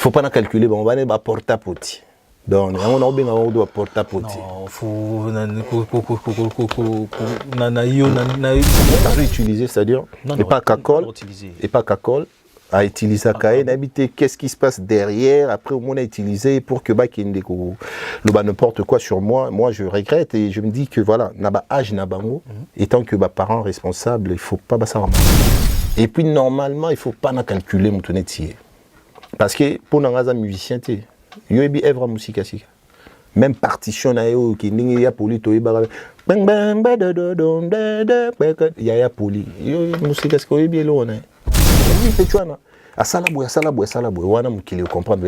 faut pas calculer, on va pas porter à petit. Donc, on a bien on porter à petit. Non, faut utiliser, c'est-à-dire, et pas cacole, à utiliser n'habiter qu'est-ce qui se passe derrière, après au moins à utiliser pour que n'importe quoi sur moi je regrette et je me dis que voilà, âge étant que parents responsables, il faut pas ça. Et puis normalement, il faut pas calculer mon tonetier. Parce que pour un musicien, il y a des œuvres musicales. Même partition, il y a poli, il y a poli. Il y a musique qui est bien loin. Oui, tu vois, à Salaboué, wana mukili comprendre.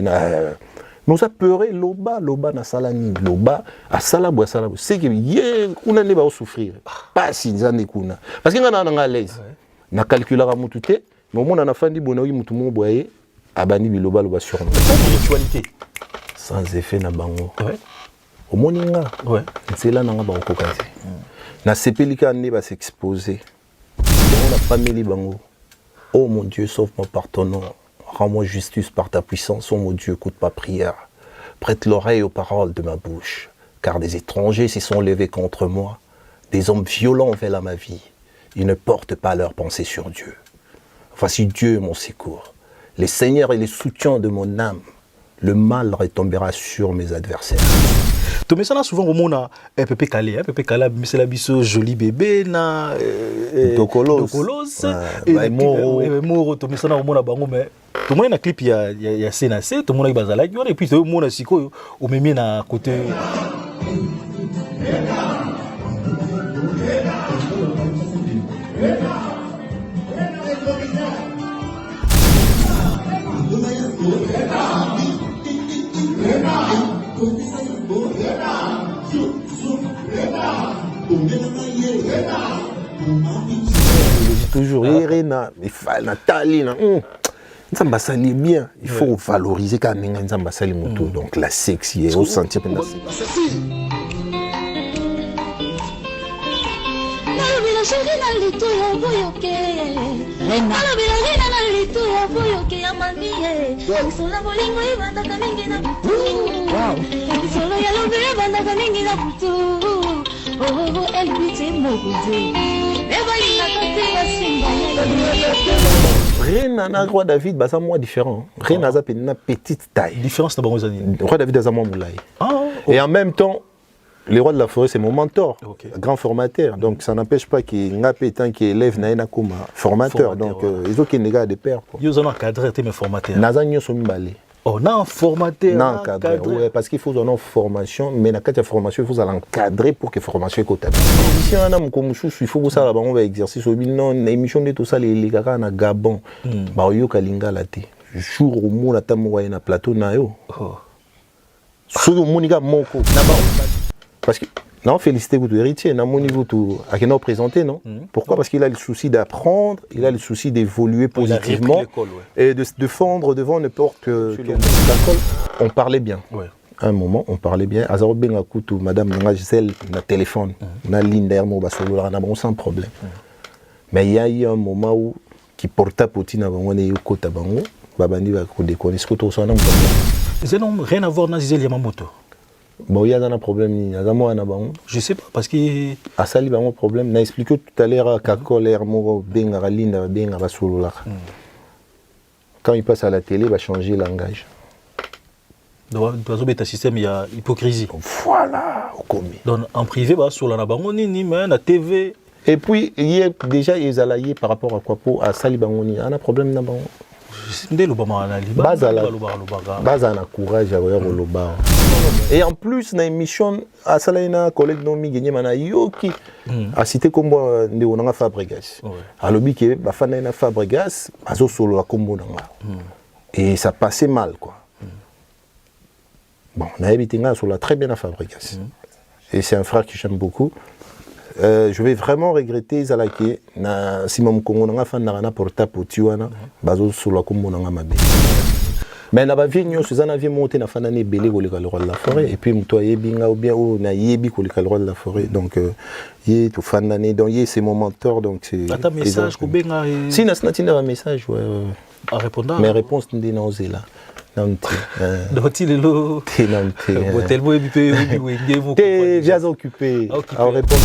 Nous a peuré loba na salani, loba à Salaboué. C'est que yé, on ne va pas souffrir. Pas si nous en écoutons. Parce que nous sommes à l'aise. Na calculera mututé, mais au moins on a fait du bonheur, mutumo boye, abani biloba loba sur nous. Ritualité. Sans effet na bango. Ouais. Au moninga. Ouais. C'est là nanga bango kazi. Na sepelika ne va s'exposer. On a famille bango. Oh mon Dieu, sauve-moi par ton nom. Rends-moi justice par ta puissance. Oh mon Dieu, écoute ma prière. Prête l'oreille aux paroles de ma bouche. Car des étrangers s'y sont levés contre moi. Des hommes violents veulent à ma vie. Ils ne portent pas leur pensée sur Dieu. Voici Dieu mon secours. Les seigneurs et les soutiens de mon âme. Le mal retombera sur mes adversaires. Tu me sens souvent au monde à Pépé Calé, mais c'est la biseau joli bébé na Dokolos. Et Moro, tu me sens au monde à Bango, mais tout le monde a clip il y a CNC, tout le monde a Bazala, et puis tout le monde a Siko au même à côté. Toujours Irena, Nathalie, ça bien. Il faut valoriser quand même donc la sexy et au sentir que Rien n'a roi David, c'est moi différent. Rien n'a une petite taille. Différence d'abord aux années. Roi David est moi moulay. Et en même temps, le roi de la forêt, c'est mon mentor, grand formateur. Donc ça n'empêche pas qu'il n'a pas été qui élève na comme formateur. Donc ils ont qui négats de père. Ils ont encadré tes formateurs. Nazanyo sont balé. Oh, non, formateur. Non, encadré. Ouais, parce qu'il faut une formation, mais dans la formation, il faut l'encadrer pour que la formation soit totale. Si on a il faut que ça on va exercer. Non, l'émission de tout ça, les gars na Gabon, bah yo kalinga la té. Jour au monde atamoya na plateau na yo. Sur le moniga moko. Parce que non, félicité vous héritier, na mon niveau tout à qui nous présenter non. Pourquoi? Parce qu'il a le souci d'apprendre, il a le souci d'évoluer positivement et de se défendre devant n'importe que on parlait bien. À un moment, on parlait bien. Azaro benga kutu madame Gisèle na téléphone, na ligne derrière moi basolo na bon sans problème. Mais il y a eu un moment où qui porta poti na bango ne kota bango, babani ba ko déconner ce que tout ça non. C'est non rien à voir na Gisèle Yamamoto. Bon, il y a un problème, je sais pas, parce que... À ça, il y a un problème. J'ai expliqué tout à l'heure quand il passe à la télé, il va changer le langage. Dans le système, il y a hypocrisie. Voilà, donc, en privé, sur la TV... Et puis, il y a déjà des alliés par rapport à quoi pour à Salibangoni. Il y a un problème là-bas. Et en plus, dans l'émission, à Salaina, collègue Nomi Genyemana Yoki a cité comme Néonanga Fabregas. À l'objet que Bafana Fabregas, Azo Solo la combo. Et ça passait mal, quoi. Bon, on a évité sur la très bien à Fabregas. Et c'est un frère que j'aime beaucoup. Je vais vraiment regretter Zalake na Simon Kongo nga fan na porta potiwana bazo solo kombo nga mabe. Mais na ba vigno Suzana vie monter na fanane belé ko le roi de la forêt et puis mto yebinga ou bien ou na yebi ko le roi de la forêt donc yé to fanane donc yé c'est mon mentor donc c'est un message ko benga si na snatina un message ouais à répondre mes réponses ndi na osé là Donc il est là. Tellement t'es bien occupé. En réponse.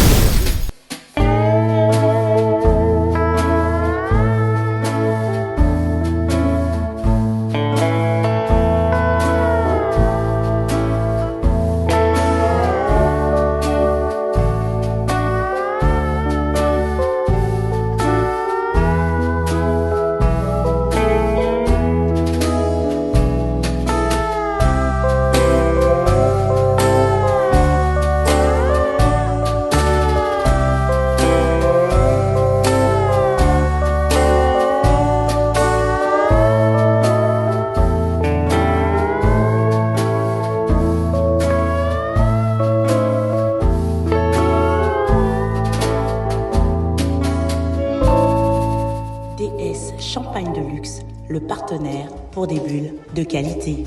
Champagne de luxe, le partenaire pour des bulles de qualité.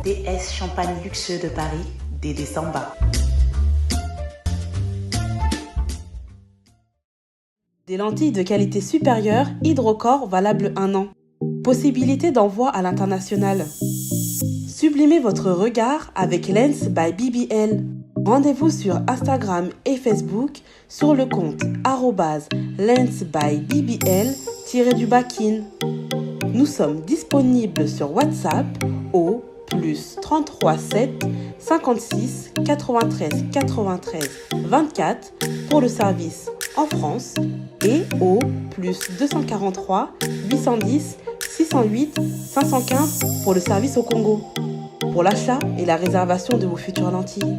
DS Champagne luxueux de Paris, Dédé Samba. Des lentilles de qualité supérieure, Hydrocor, valable 1 an. Possibilité d'envoi à l'international. Sublimez votre regard avec Lens by BBL. Rendez-vous sur Instagram et Facebook sur le compte @lensbybbl_kin. Nous sommes disponibles sur WhatsApp au +33 7 56 93 93 24 pour le service en France et au +243 810 608 515 pour le service au Congo. Pour l'achat et la réservation de vos futures lentilles.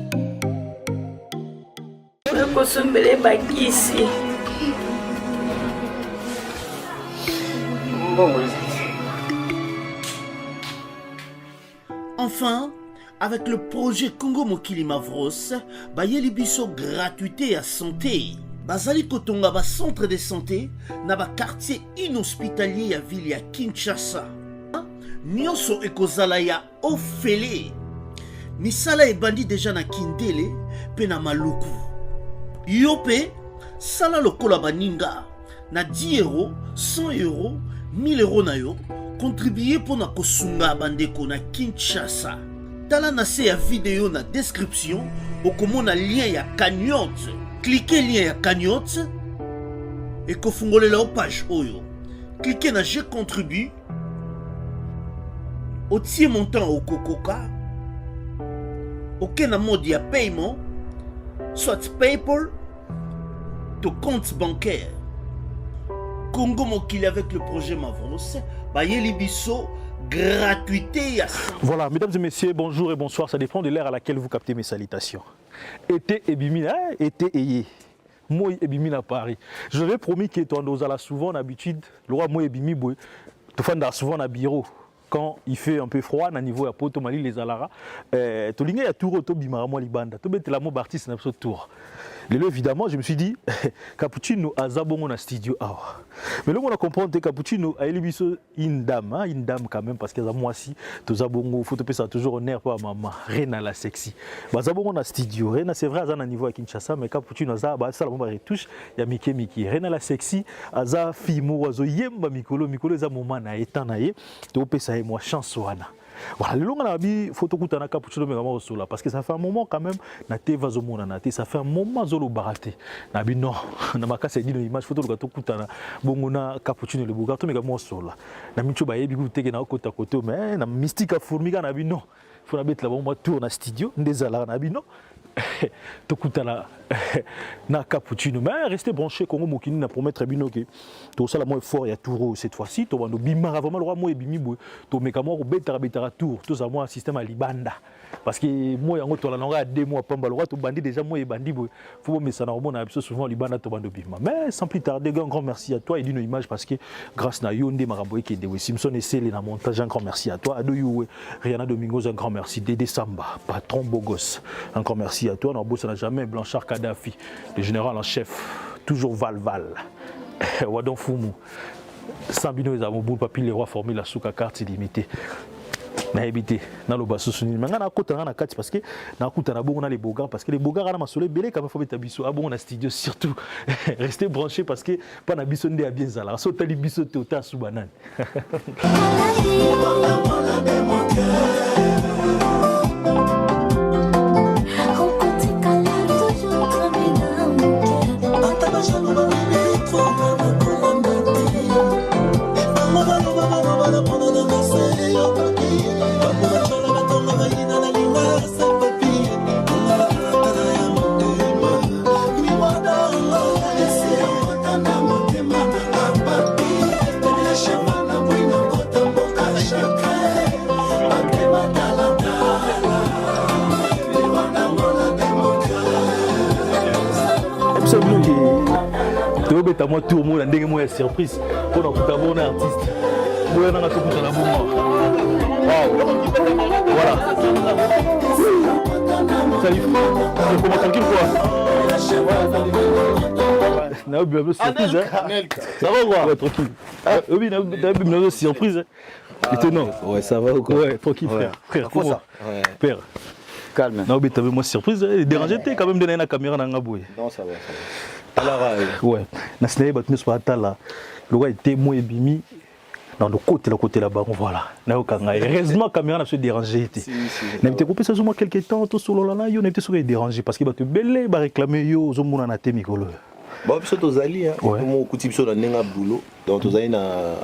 Enfin, avec le projet Congo Mokili Mavros, bayeli biso gratuité à santé. Bazali kotonga ba centre de santé na ba quartier inhospitalier ya ville ya Kinshasa. Nyonso ekozala ya ofele. Misala ebandi deja na Kindele pe na Maluku. Yope sala lokola baninga na 10 €, 100 €, 1000 € na yo contribuer pour na kosunga bandeko na Kinshasa. Tala na se ya vidéo na description okomona lien ya cagnotte. Cliquez lien ya cagnotte et kofungolela page oyo. Cliquez na je contribue. Otie montant au Kokoka. Aucun mode de paiement, soit PayPal, ton compte bancaire. Congo Mokili avec le projet Mavros, bayeli biso gratuité. Voilà, mesdames et messieurs, bonjour et bonsoir. Ça dépend de l'heure à laquelle vous captez mes salutations. Été et bimina, été et moi et bimina Paris. Je l'avais promis que tu en as souvent l'habitude, le roi moi et bimi boy, tu fais souvent dans bureau. Quand il fait un peu froid, à niveau à Poto Mali les Alara, tu l'ingé à tour auto bimara moi libanda, tu mets la mot artiste n'a pas tour. Là évidemment, je me suis dit Cappuccino a zabongo na studio ah. Mais là on a compris que Cappuccino a élibiso une dame quand même parce que za moi si tu zabongo faut te passer toujours honneur pour maman, Rena la sexy. Ba zabongo na studio, Rena c'est vrai à un niveau à Kinshasa mais Cappuccino za ba ça la bomba retouche, ya Miki. Rena la sexy aza fimo azo yemba mikolo za moment na étant na ye, tu pesa moi chance wana. Voilà, le long on a mis photo kutana Cappuccino mais vraiment au parce que ça fait un moment quand même na te vazomona na te ça fait un moment zolo baraté. Na bi non, na makasa dit l'image photo le kutana bongo na Cappuccino le bugato mais vraiment sola. Na micho ba yebi kuteke na kota côté mais na mystique fourmiga na bi non. Faut na mettre là bon moi tour na studio ndezala na bi non. Tokutana na Cappuccino mais restez branché Congo Mokili na promettre binoké to ça la moins fort ya touro cette fois-ci to bando bimara vraiment le roi moi bimi boy to mekamo ko betara tour to ça moi système à libanda parce que moi yango to la longa 2 mois pamba le roi to bandi déjà moi bandi boy faut me ça na remona souvent libanda to bando bima mais sans plus tarder un grand merci à toi et d'une image parce que grâce na Yonde Maramboy qui de Simpson et Célé na montage un grand merci à toi Adoyoué Rihanna Domingos un grand merci Dédé Samba patron Bogos un grand merci à toi non boss n'a jamais Blanchard Kadhafi le général en chef toujours Valval Wadon Fumu Sambino Ezamobou papi les rois formés la souka carte illimitée na habité na lo basso suni manga na kota na kati parce que na kuta na bongo na les bogards parce que les bogards na masole belé quand même faut mettre biso a bongo na studio surtout restez branchés parce que pas na biso ndé a bien zala so tali biso te ota su banane beta moi tout monde ndenge moi surprise pour notre bon artiste moi na tout pour la bombe voilà salut frère comment tranquille quoi na bien surprise ça va quoi ouais tranquille oui na bien surprise étonnant ouais ça va ou quoi ouais tranquille frère comment ça père calme na bien t'avais moi surprise déranger quand même donner la caméra na ngaboué non ça va alors ouais na snai bat nous pas là le roi était moi et bimi dans le côté là-bas voilà na okanga heureusement caméra n'a se déranger était na été coupé ça moi quelques temps tout solo là yo n'était sur déranger parce que ba te belé ba réclamer yo zo mona na te mikolo bon biso tozali mo kuti biso na nenga boulot donc tozali na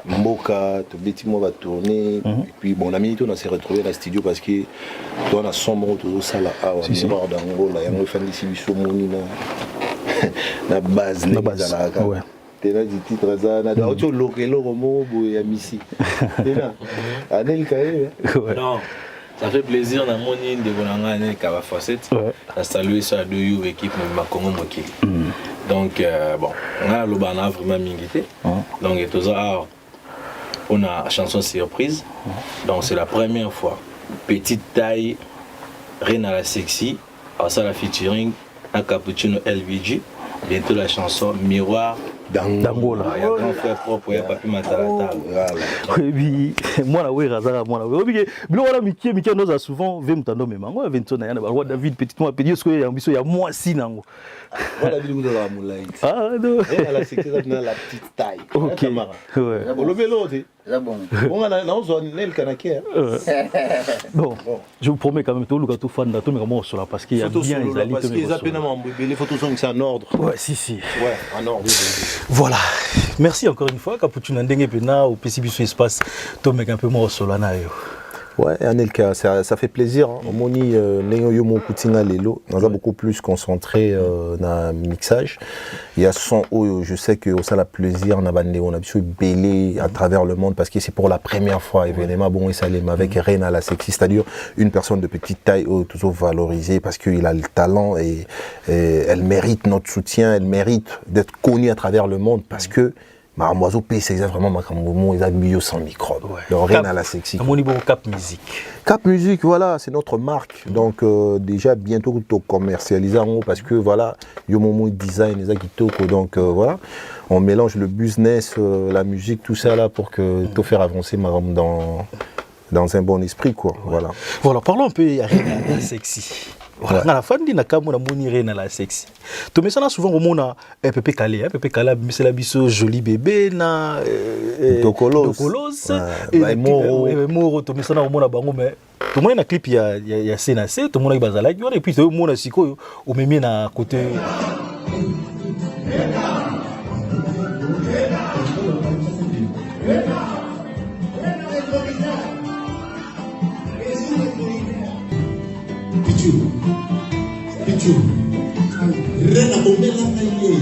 mboka to beti mo ba tourner et puis bon la minute on s'est retrouvé dans studio parce que toi na sombre to sala awa mort d'Angola yango fandi si biso moni na base na bazalaka ouais tena du titre ça na auto lokelo mo boye ya misi tena anel kae non ça fait plaisir na moni de bonanga ne ka ba facette à saluer ça de you équipe ma Congo Mokili donc bon on a le bana vraiment mingité donc et tout ça on a chanson surprise donc c'est la première fois petite taille Reine à la sexy à ça la featuring à Cappuccino LVG bientôt la chanson Miroir d'Angola. Il y a grand frère propre, il y a Papi Matarata. Oui, moi là, oui, Razara, moi là, oui. Bilo wala Mickey nous a souvent vu m'tando même. Moi, Vincent na yana, roi David petit moi petit, ce que y a ambition, il y a moi si nango. Voilà, Bilo dans la moulay. Ah non. Elle a sécurité dans la petite taille. Ok. Ouais. Le vélo, c'est bon. On a non zone nel kanaké. Bon, je vous promets quand même tout le gâteau fan là, tout mais comment sur là parce qu'il y a bien les alliés. Parce qu'ils appellent les photos sont c'est en ordre. Ouais, si. Ouais, en ordre. Voilà. Merci encore une fois. Cappuccino ndenge pena au PCBC espace. Tombe un peu moins sur là na yo. Ouais, Anelka, ça fait plaisir. Au moni, yo mo kutinga lelo, on a beaucoup plus concentré dans mixage. Il y a son où je sais que ça la plaisir on a pu belé à travers le monde parce que c'est pour la première fois événement bon et Salem avec Reine à la sexy, c'est-à-dire une personne de petite taille toujours valorisée parce qu'il a le talent et elle mérite notre soutien, elle mérite d'être connue à travers le monde parce que Maramboiseau P, c'est vraiment Makamoumo, ils habillent sans microbe. Le Reine à la sexy. Mon niveau Cap Musique. Cap Musique, voilà, c'est notre marque. Donc déjà bientôt tout commercialisé en haut parce que voilà, Yomomo design, les Akitoko. Donc voilà, on mélange le business, la musique, tout ça là pour que tout faire avancer Maram dans un bon esprit quoi. Voilà. Voilà, parlons un peu de Reine à la sexy. Voilà, na la fin di na kamu na moni Reine à la sexy. To mesana souvent on a Pepe Calé, mais c'est la biso joli bébé na Dokolos et Moro to mesana on a bango mais to mona na clip ya CNC to mona bazala et puis to mona sikoyo o memi na côté Pichu Rena omela na ye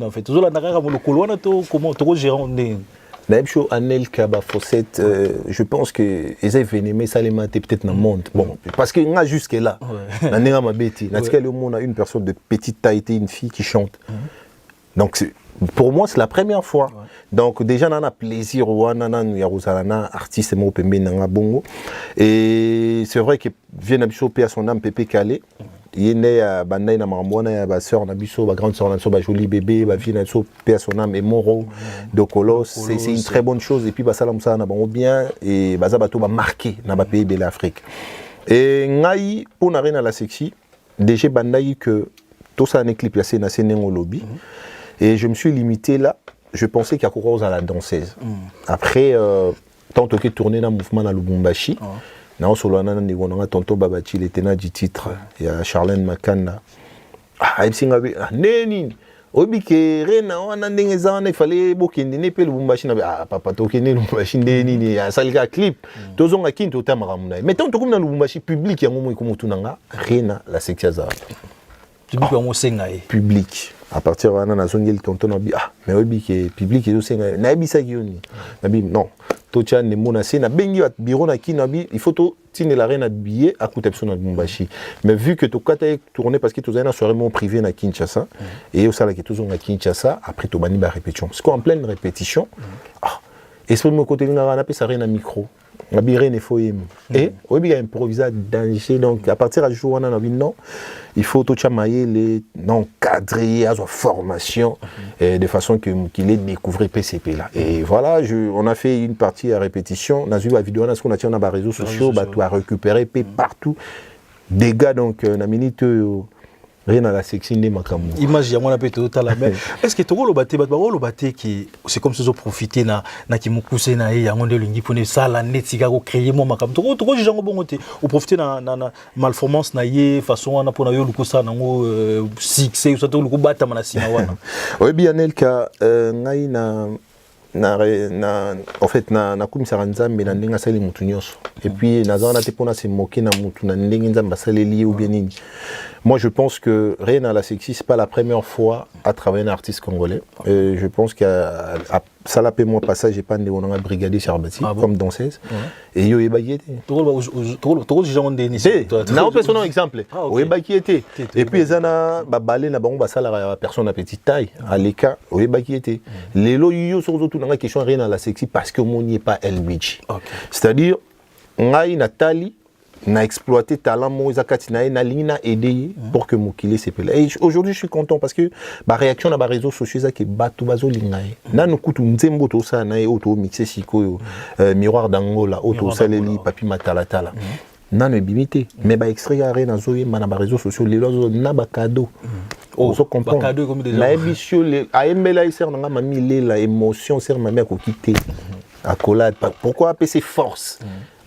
en fait. Je pense que les événements ça les maté peut-être dans le monde. Bon, parce que là jusque là, on a une personne de petite taille, une fille qui chante. Donc pour moi c'est la première fois. Donc déjà on a plaisir artiste bongo et c'est vrai que vient à son âme Pepe Calé. Il est né à Bandai na Marambona, ba sœur na biso, ba grande sœur na biso, ba joli bébé, ba fille na biso, paix à son âme et Moro de Colos, c'est une très bonne chose et puis ba salam ça na bon bien et ba za bato ba marqué na ba pays de l'Afrique. Et ngai pour na Reine à la sexy, déjà bandai que tout ça un clip là c'est au lobby. Et je me suis limité là, je pensais qu'il y a quelque chose à la danseuse. Après tant que tourné dans le mouvement à Lubumbashi, na solo na ndiko tonto Babachi le tenant du titre, il y a Charlène Makanda. Ah, il singa neni obike rena wana ndenge zana il fallait bokende ne pe Lubumbashi na papa tokende Lubumbashi ndeni ya salika clip tozonga kinto tamara muna mais tant que na Lubumbashi public yango mo ikomotunanga rena la sexy za public yango senga public à partir wana na zongeli tonto na bi mais obike public ezo senga na bisa kioni na bi non tocha ne mona na bengi wa bureau na kinabi il faut to tine la reine habillé à côté de Lubumbashi mais vu que to kata tourner parce que to zana soirée mon privé na Kinshasa et au sala que toujours na Kinshasa après to bani ba répétition parce qu'en pleine répétition et ce mon côté ngara na pe sa reine micro la birene faut et obi a improvisé danger donc à partir du jour on a non il faut tout chamailler les non cadrer à sa formation de façon qu'il ait découvert PCP là et voilà on a fait une partie à répétition on a vu la vidéo on a tiré dans les réseaux sociaux bah tout a récupéré partout des gars donc na minute rien à la sexy ne makamu image ya mwana pe total la même est-ce que toko lo baté qui c'est comme si ils ont profité na ki mukuse na ye yango ndelingi pone sala netika ko créer mo makamu toko jango bongote au profiter na malformance na ye façon wana pona yo lukosa nango succès ça to luko bata mana sina wana oui bien elka ngai en fait na kumisaka nzambe na ndenge asali mutu nyonso et puis nazana te pona se moquer na mutu na ndenge nzambe asaleli ou bien nini. Moi je pense que Reine à la sexy c'est pas la première fois à travailler un artiste congolais je pense qu'à ça l'a payé moi passage j'ai pas de on a brigadé Charbati comme danseuse et yo ebakiete toko gens de ni na personne exemple o ebakiete et puis ezana ba balé na bango ba sala personne à petite taille à l'écart o ebakiete lelo yo sur tout na question Reine à la sexy parce que mon n'y est pas LBG c'est-à-dire ngai Nathalie n'a exploité talent Moïse Katina na lina aider pour que Mokili s'épelle. Et aujourd'hui je suis content parce que ma réaction dans les réseaux sociaux ça que bato bazo lingae. Na no kutu nzembo to ça na auto mixé siko miroir d'Angola auto saleli papi matalatala. Na no bimité mais ba extrait aré na zoye na ba réseaux sociaux les lozo na ba cadeau. On se comprend. Ba cadeau comme déjà. Na émission les aembela iser na mami la émotion ser ma mère ko quitter. Accolade pourquoi appeler ses forces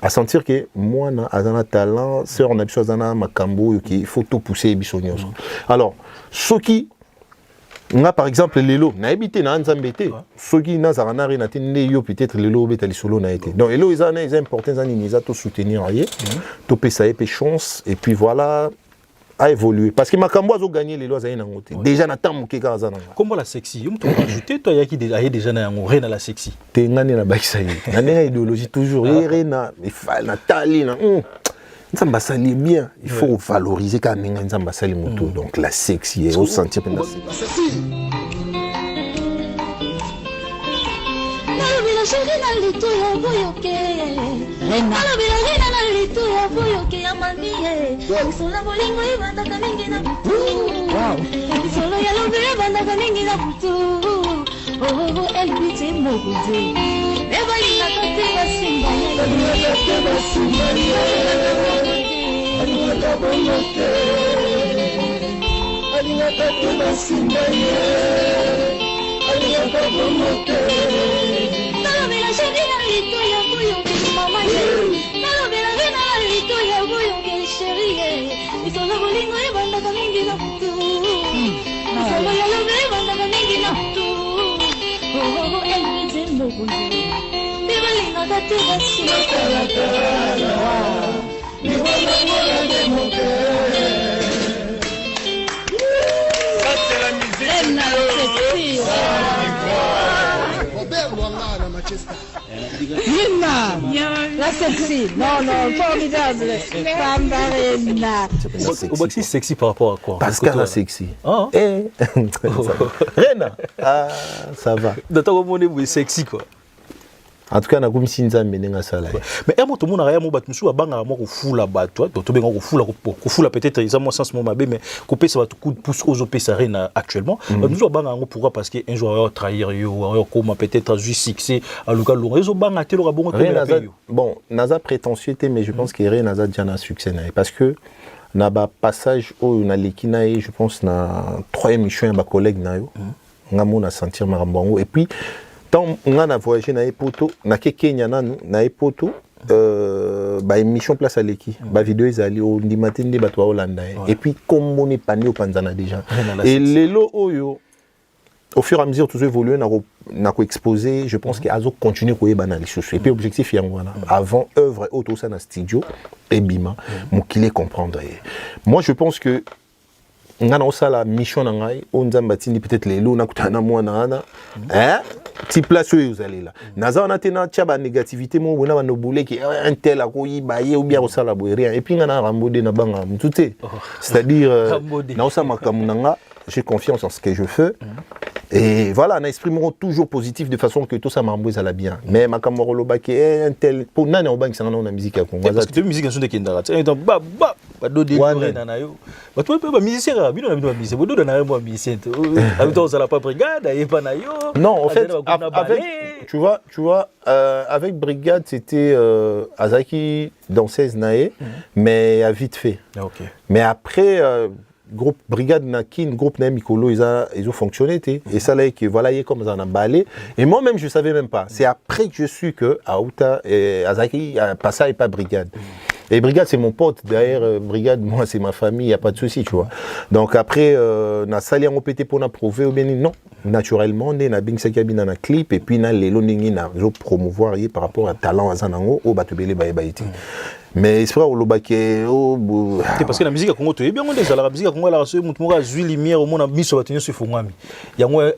à sentir que moi na azana talent sœur na biso azana makambo qui faut tout pousser biso nyonso alors ceux qui nga par exemple lelo na habité na nzambete ceux qui na zarana rina tinde yo peut-être lelo betali solo na été donc lelo izana is important zani niza to soutenir aye to pesa et chance et puis voilà a évolué parce que makambo azo gagner les lois za nangote déjà na tamu ke kaza na comment la sexy yo mto rajouter toi yaki déjà na yango Reine à la sexy te ngani na bakisa yi na nena idéologie toujours Reine na tali na nzamba sali bien il faut valoriser quand même nzamba sali moto donc la sexy et au sentir pendant Solo bolingo ibandaka mingi na butu. Solo ya lobe ibandaka mingi na butu. Oh, elbite moguze. Nebali na kati basimba ya. Alingaka basimba ya. Alingaka bomoke. Alingaka basimba ya. Alingaka bomoke. Nalobe la sheri na lito ya boyo mama ye. Nalobe la vena na lito ya boyo chérie. Solo bolingo ibandaka mingi na butu. Solo ya lobe ibandaka mingi na butu. Oh, elbite moguze. Nebali na kati basimba ya. C'est la musique. Lina, la sexy. Non, formidable. Pambarena. Obaxi sexy par rapport à quoi? Parce qu'elle est sexy. Reine, ça va. Dans ton monde, vous êtes sexy quoi. En tout cas, na comme sinza menenga sala. Mais un mot tout le monde a rien mot monsieur abanga mo ko fula bato to benga ko fula peut-être ils ont moi sens mo mabe mais couper ça va tout coup de pouce aux OP Sarena actuellement nous abanga ngo pourquoi parce que un jour trahir yo comme peut-être juste succès à local lo réseau banga te lo bongo bon naza prétentieuté mais je pense que rien naza déjà na succès parce que na ba passage au na lekina je pense na 3e mission ba collègue na yo ngamo na sentir marambango et puis tant on a voyagé na epoto na Kenya na epoto ba émission place à l'équipe ba vidéo ezali au ndimatende bato wa Hollande et puis comme on est pani au panzana déjà et lelo oyo au fur et à mesure tout évolue na ko exposer je pense que azo continuer ko yebana les choses et puis objectif yango wana avant œuvre auto ça na studio et bima mon qu'il comprendre moi je pense que ngana osala mission na ngai onzamba tindi peut-être lelo na kutana mwana ana ti place où vous allez là naza on a tena tia ba négativité mo bona ba nobule ki un tel a ko yibaye ou bien osala boire et puis ngana rambode na banga mutute c'est-à-dire na osama kamunanga j'ai confiance en ce que je fais et voilà na exprimeront toujours positif de façon que tout ça m'embouise à la bien mais makamoro lobaki un tel pour nana obangi sangana na musique ya Congo parce que tu musique sur de kindara donc ba do de na yo ba toi ba musicien bino na bino musicien bodo na moi musicien avec ça la pas brigade et pas na yo non en fait avec tu vois avec brigade c'était Azaki danseuse nae mais à vite fait mais après groupe brigade nakin groupe na Mikolo ils ont fonctionné et ça là que voilà il est comme ça en emballé et moi même je savais même pas c'est après que je suis que Aouta et Azaki Passa et pas brigade et brigade c'est mon pote derrière brigade moi c'est ma famille il y a pas de souci tu vois donc après na sali en pété pour na prouver ou bien non naturellement on est na bing sakabina na clip et puis na lelo ningi na promouvoir par rapport à talent azanango au batubele baïti mais c'est vrai au lobake parce que la musique à Congo tu bien on est la musique à Congo la so mutu mo azui lumière au mona miso batunyo so fungwami yango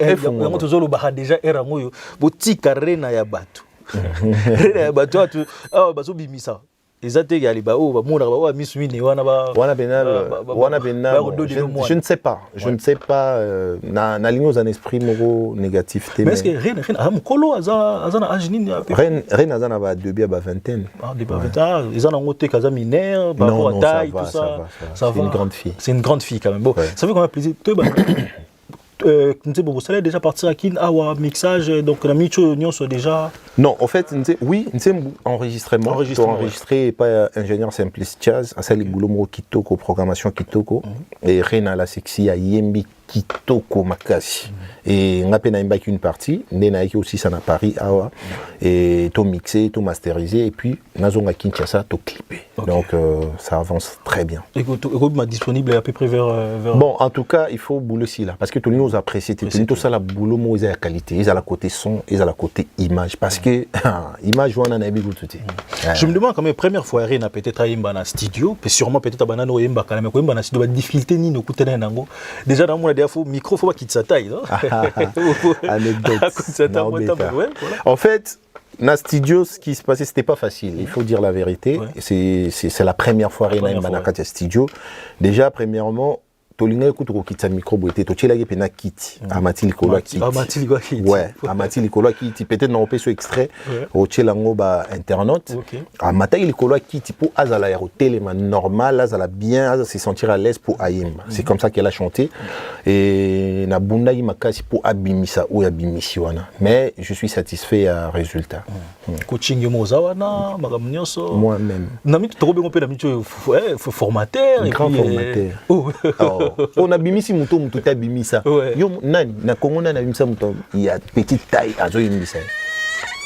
tozolo ba déjà era ngoyo botika rena ya bato rena ya bato tu baso bimisa ezate ya liba o ba mona ba miso mini wana benal je ne sais pas na ligne aux un esprit moro négativité mais est-ce que rien mukolo azana ajini rien azana ba début ba vingtaine début 20 ils en ont ngoté kaza mineur ba pour taille tout ça c'est une grande fille c'est une grande fille quand même bon ça fait qu'on a plaisir toi vous allez déjà partir à Kin Awa mixage donc la micho union soit déjà non en fait oui enregistrement enregistré pas ingénieur simpliste jazz à celle boulot kitoko programmation kitoko et Rena la sexy à Yembi kitoko makasi et on a peine à une partie nena aussi ça na Paris Awa et tout mixé tout masterisé et puis nazonga Kinshasa tout clippé donc ça avance très bien écoute disponible à peu près vers bon en tout cas il faut bouler si là parce que tout le monde apprécie tout ça la boulot mo ils a la qualité ils a la côté son ils a la côté image parce que image on en a bien tout je me demande quand même première fois Rena peut-être à imba na studio puis sûrement peut-être à banano imba quand même ko imba na studio difficulté ni no kutena nango déjà dans mon faut micro faut pas qu'il sa taille anecdote en fait na studio ce qui se passait c'était pas facile il faut dire la vérité c'est la première fois Rena Manakata studio déjà premièrement tolinga kutuko kitsa micro boité to tshela ke pena kiti amati likolo kiti ouais amati likolo kiti peut-être na opeso extrait o tshela ngo ba internaute amata likolo kiti pour azala ya hôtel normal azala bien azala se sentir à l'aise pour ayemba c'est comme ça qu'elle a chanté et na bunda yi makasi pour abimisa ou abimisi wana mais je suis satisfait à résultat coaching yo mozawana magamnyoso moi-même na mitu to bengo pe na mitu formateur et grand formateur on a bimisi muto ta bimisa yo nani na Congo na bimisa muto il y a petite taille azo yimisa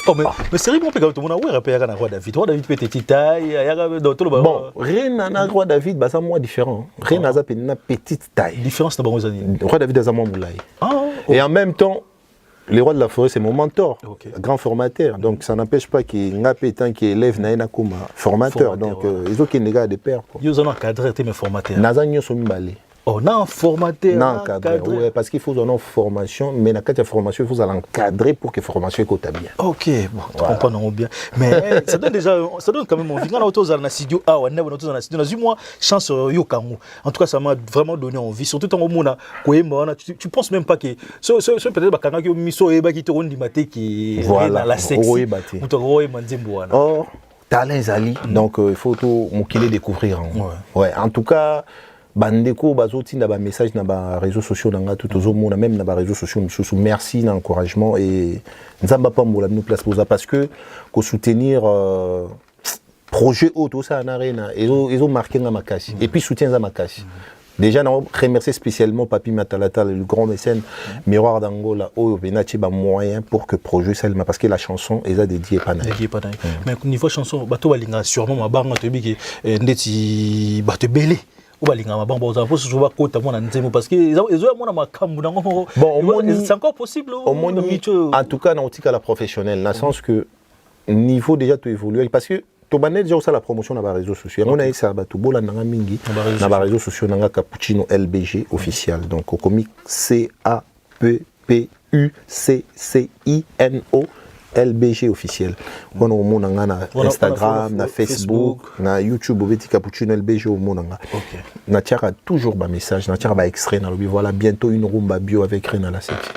mais c'est bon parce que tout le monde a repéré kana roi David petite taille dans tout le bon rien na roi David ba ça moi différent rien na za petite taille différence na bango zani roi David a za moi moulai et en même temps le roi de la forêt c'est mon mentor grand formateur donc ça n'empêche pas qu'il ngapé tant qu'il élève na comme formateur donc ils ont qui négà de père quoi ils ont encadré tes formateurs naza nyoso mbale On a un formateur. Non, encadré. Ouais, parce qu'il faut une formation, mais dans la formation, il faut l'encadrer pour que la formation soit bien. Ok, bon, tu comprends bien. Mais ça donne quand même envie. Quand on est dans le studio, moi, chance yokango. En tout cas, ça m'a vraiment donné envie. Surtout quand on a, tu penses même pas que ce peut-être quand on a mis ça et qui te rend du matin qui est dans la sexe. Ou te rend manzimbo. Oh, talent zali. Donc il faut tout m'okiler découvrir. Ouais, en tout cas. Bandeko bazoti na ba message na ba réseaux sociaux nanga tout aux monde même na ba réseaux sociaux merci l'encouragement et nzamba pambola nous place pour ça parce que ko soutenir projet auto ça na arena ils ont marqué na makasi et puis soutien za makasi. Déjà on remercier spécialement Papi Matalata le grand mécène Miroir d'Angola au benati ba moyen pour que projet ça parce que la chanson est dédiée pas na. Mais niveau chanson bato balinga sûrement mabanga to bi ke ndeti bato belé parce que c'est encore possible. En tout cas, dans la professionnelle, dans le sens que niveau déjà tu évolues parce que tu as déjà la promotion dans les réseaux sociaux. On a eu ça, tu as dans les réseaux sociaux, dans Cappuccino LBG officiel. Donc au comique CAPPUCCINO LBG officiel. On a au monde na Instagram, na Facebook, na YouTube, obeti Cappuccino LBG au monde nga. Na tiara toujours ba message, na tiara ba extrait na lobby voilà bientôt une rumba bio avec Rena la sexe.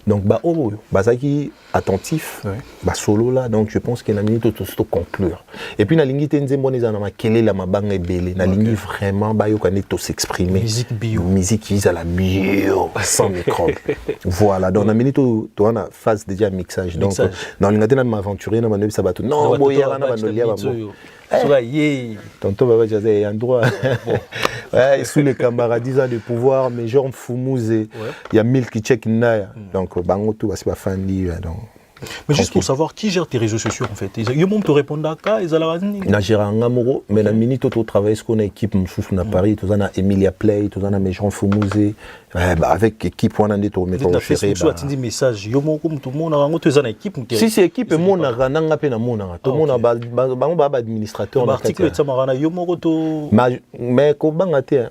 Donc ba oh bazaki attentif, ba solo là donc je pense que na minute tout conclure. Et puis na lingi tenzembo neza na makele la mabanga ebele, na lingi vraiment ba yo kaneto s'exprimer. Musique bio. Musique ils à la bio sans microbe. Voilà, donc na minute to na phase déjà mixage. Donc dans l'ingénieur m'aventurer na manobi sabato non boya na banolia ba bon tonton baba jazé un droit ouais sous les camarades ils ont de pouvoir mais genre Fumouze il y a 1000 qui check naya donc bango tout c'est pas fan donc. Mais juste pour savoir qui gère tes réseaux sociaux en fait. Ils vont te répondre à quoi ils allaient na gère un amoro mais la minute au travail ce qu'on a équipe sous na Paris tout ça na Emilia Play tout ça na Jean Fumouze avec équipe on a des tours métro ferré bah tu dis message yo mon comme tout le monde en tout ça na équipe si c'est équipe mon na nga pe na mona tout le monde ba administrateur na article ça marana yo mon to mais ko bangate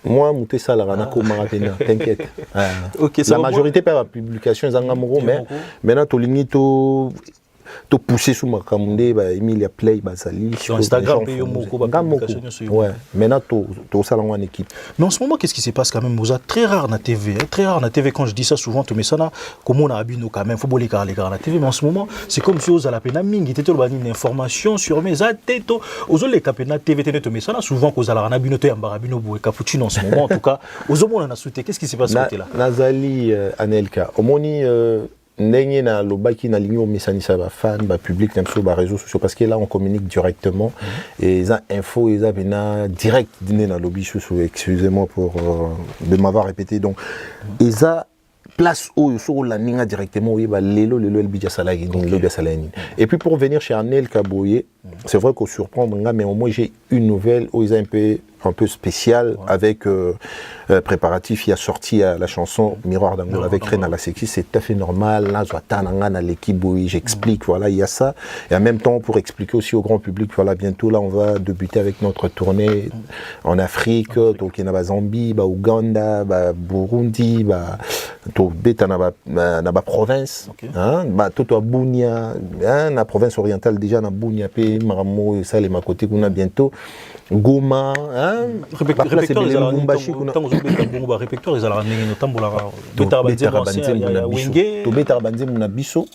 moi mouté ça la rana ko marapena t'inquiète la majorité par la publication zangamoro mais maintenant to lingi to pousser sous ma camondé bah Emilia Play bah sali sur Instagram et moko ouais maintenant to ça en équipe. Mais en ce moment qu'est-ce qui se passe quand même Moza très rare na TV très rare na TV quand je dis ça souvent tu mets ça là comment on a abino quand même faut les car na TV mais en ce moment c'est comme si aux la pena mingi této ba une information sur mes ateto aux les capena TV této mais ça là souvent cause la abino to yamba abino boé Cappuccino en ce moment en tout cas aux hommes on a sauté qu'est-ce qui se passe côté là Nazali Anelka omoni ndenge na lobaki na ligne mesanisa ba fan ba public na sur ba réseaux sociaux parce que là on communique directement et ça info et ça vena direct dîner na lobby excusez-moi pour de m'avoir répété donc et ça place où sur la ninga directement oui ba lelo elbija salagi lelo salani et puis pour venir chez Anel Kaboye c'est vrai qu'on surprend mais au moins j'ai une nouvelle où ils un peu spécial avec préparatif il a sorti la chanson Miroir d'Angola avec Rena la sexy c'est tout à fait normal là na l'équipe j'explique voilà il y a ça et en même temps pour expliquer aussi au grand public voilà bientôt là on va débuter avec notre tournée en Afrique donc il y a ba Zambie ba Ouganda ba Burundi ba to beta na ba province hein ba toto a Bunia hein la province orientale déjà na Bunia pe Maramo et ça les ma côté qu'on a bientôt Goma hein répertoire ils allaient tant aux répertoire ils allaient notamment la biso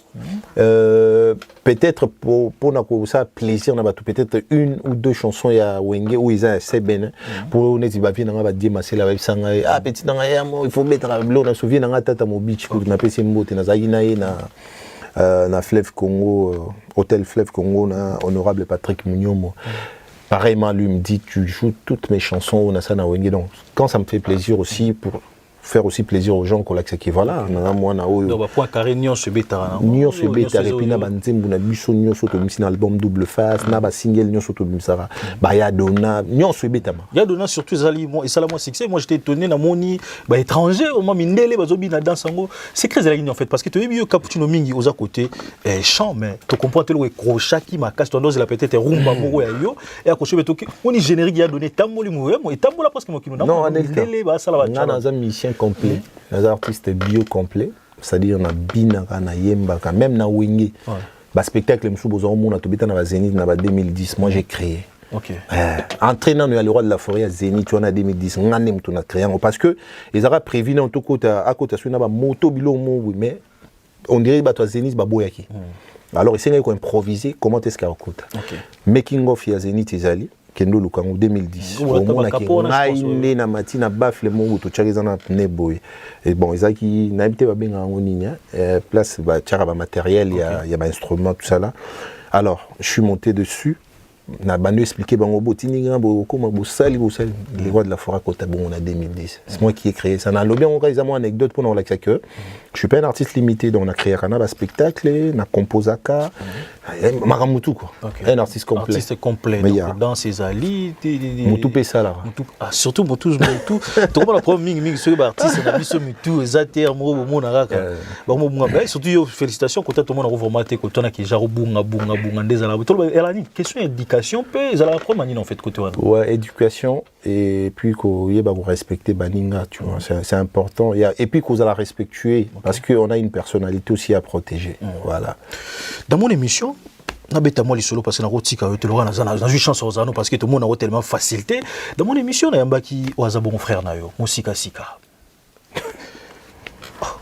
peut-être pour na ko ça plaisir na ba peut-être une ou deux chansons ya wenge où ils a assez bien pour neti ba vina ba di masela ba sanga ah petit na ya il faut mettre la blo na souvenir na tata mo beach ko na pesi mbote na zaina na Fleuve Congo hôtel Fleuve Congo na honorable Patrick Munyomo. Pareillement, lui me dit tu joues toutes mes chansons au Nassana Wenge. Donc, quand ça me fait plaisir aussi pour faire aussi plaisir aux gens qu'on l'accès qui voilà moi na oyo donc point carré nion se beta nion se beta et puis na banzembu na biso nion soto misi album double face na ba single nion soto misara ba ya dona nion se beta ma ya dona surtout zali moi et ça la moi succès moi j'étais étonné na moni ba étranger au moins mindele bazobi na danse ngo c'est très zali en fait parce que tu yo cappuccino mingi aux à côté chant mais tu comprends le crochet qui ma casse tendance la peut-être rumba moko ya yo et à côté to on est générique ya donné tamoli mo et tambola parce que moi qui nous non mindele ba ça la na un musicien complet les artistes bio complet c'est-à-dire on a binaka na yembaka même na wenge ba spectacle msou bozo mona to beta na ba Zénith na ba 2010 moi j'ai créé entraînant le roi de la forêt à Zénith tu en a 2010 ngane mtu na créé parce que ils aura prévu dans tout côté à côté sur na ba moto bilo mo mais on dirait ba to Zénith ba boyaki alors ils ont improvisé comment est-ce qu'il y a côté making of ya Zénith ezali Kendo Lukango 2010. Au moins qui na matina bafle mongo to charizana neboy. Et bon, ezaki na habité ba benga ngoninya place ba tchara ba matériel il y a ba instrument tout ça là. Alors, je suis monté dessus. Na banu expliqué bango botini ngambo comment bo sali les rois de la forêt côté bon on a 2010. C'est moi qui ai créé ça. Na lobby on réalise une anecdote pour on l'accès que je suis pas un artiste limité donc on a créé un spectacle, na composaka Maramutu quoi. Un artiste complet. Artiste complet donc, dans ses alliés Mutu pesa là. Surtout Mutu tu vois la première ming sur artiste na biso Mutu exacter mo na raka. Ba mo bunga surtout félicitations quand tout le monde a vraiment été content qui jaro bunga ndezala. Elle a une question éducation peut ils la première manière en fait côté ouais éducation et puis qu'on y va vous respecter baninga tu vois c'est important et puis qu'on va la respectuer parce qu'on a une personnalité aussi à protéger voilà dans mon émission nabeta moi les solo parce que na rotika te lora na une chance aux anneaux parce que tout le monde a tellement facilité dans mon émission na yamba qui oza bon frère na yo musika sika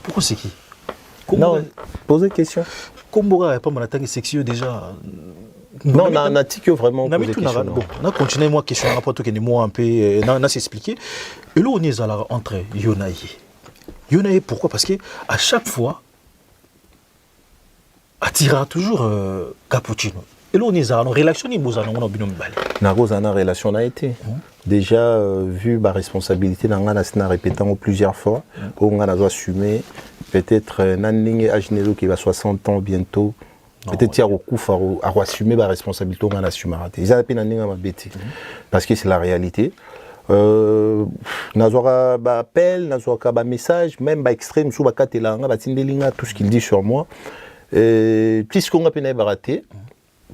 pourquoi c'est qui non posez question Kombora pas mon attaque sexuelle déjà non on a dit vraiment posé question bon on a continué moi question rapport que moi un peu on a s'expliquer et là on est à la entre Yonaye pourquoi parce que à chaque fois attira toujours cappuccino et là on est à la relation ni bozana on a binom bal na rozana relation a été déjà vu ma responsabilité dans la na répétant plusieurs fois on a doit assumer peut-être naninge agenezo qui va 60 ans bientôt peut-être ya rokufa à assumer ma responsabilité on a assumer ils a peine naninga mabeti parce que c'est la réalité nazwaka ba appel nazwaka ba message même ba extrême sous ba katelanga ba tindelinga tout ce qu'il dit sur moi puisqu'on a peine baraté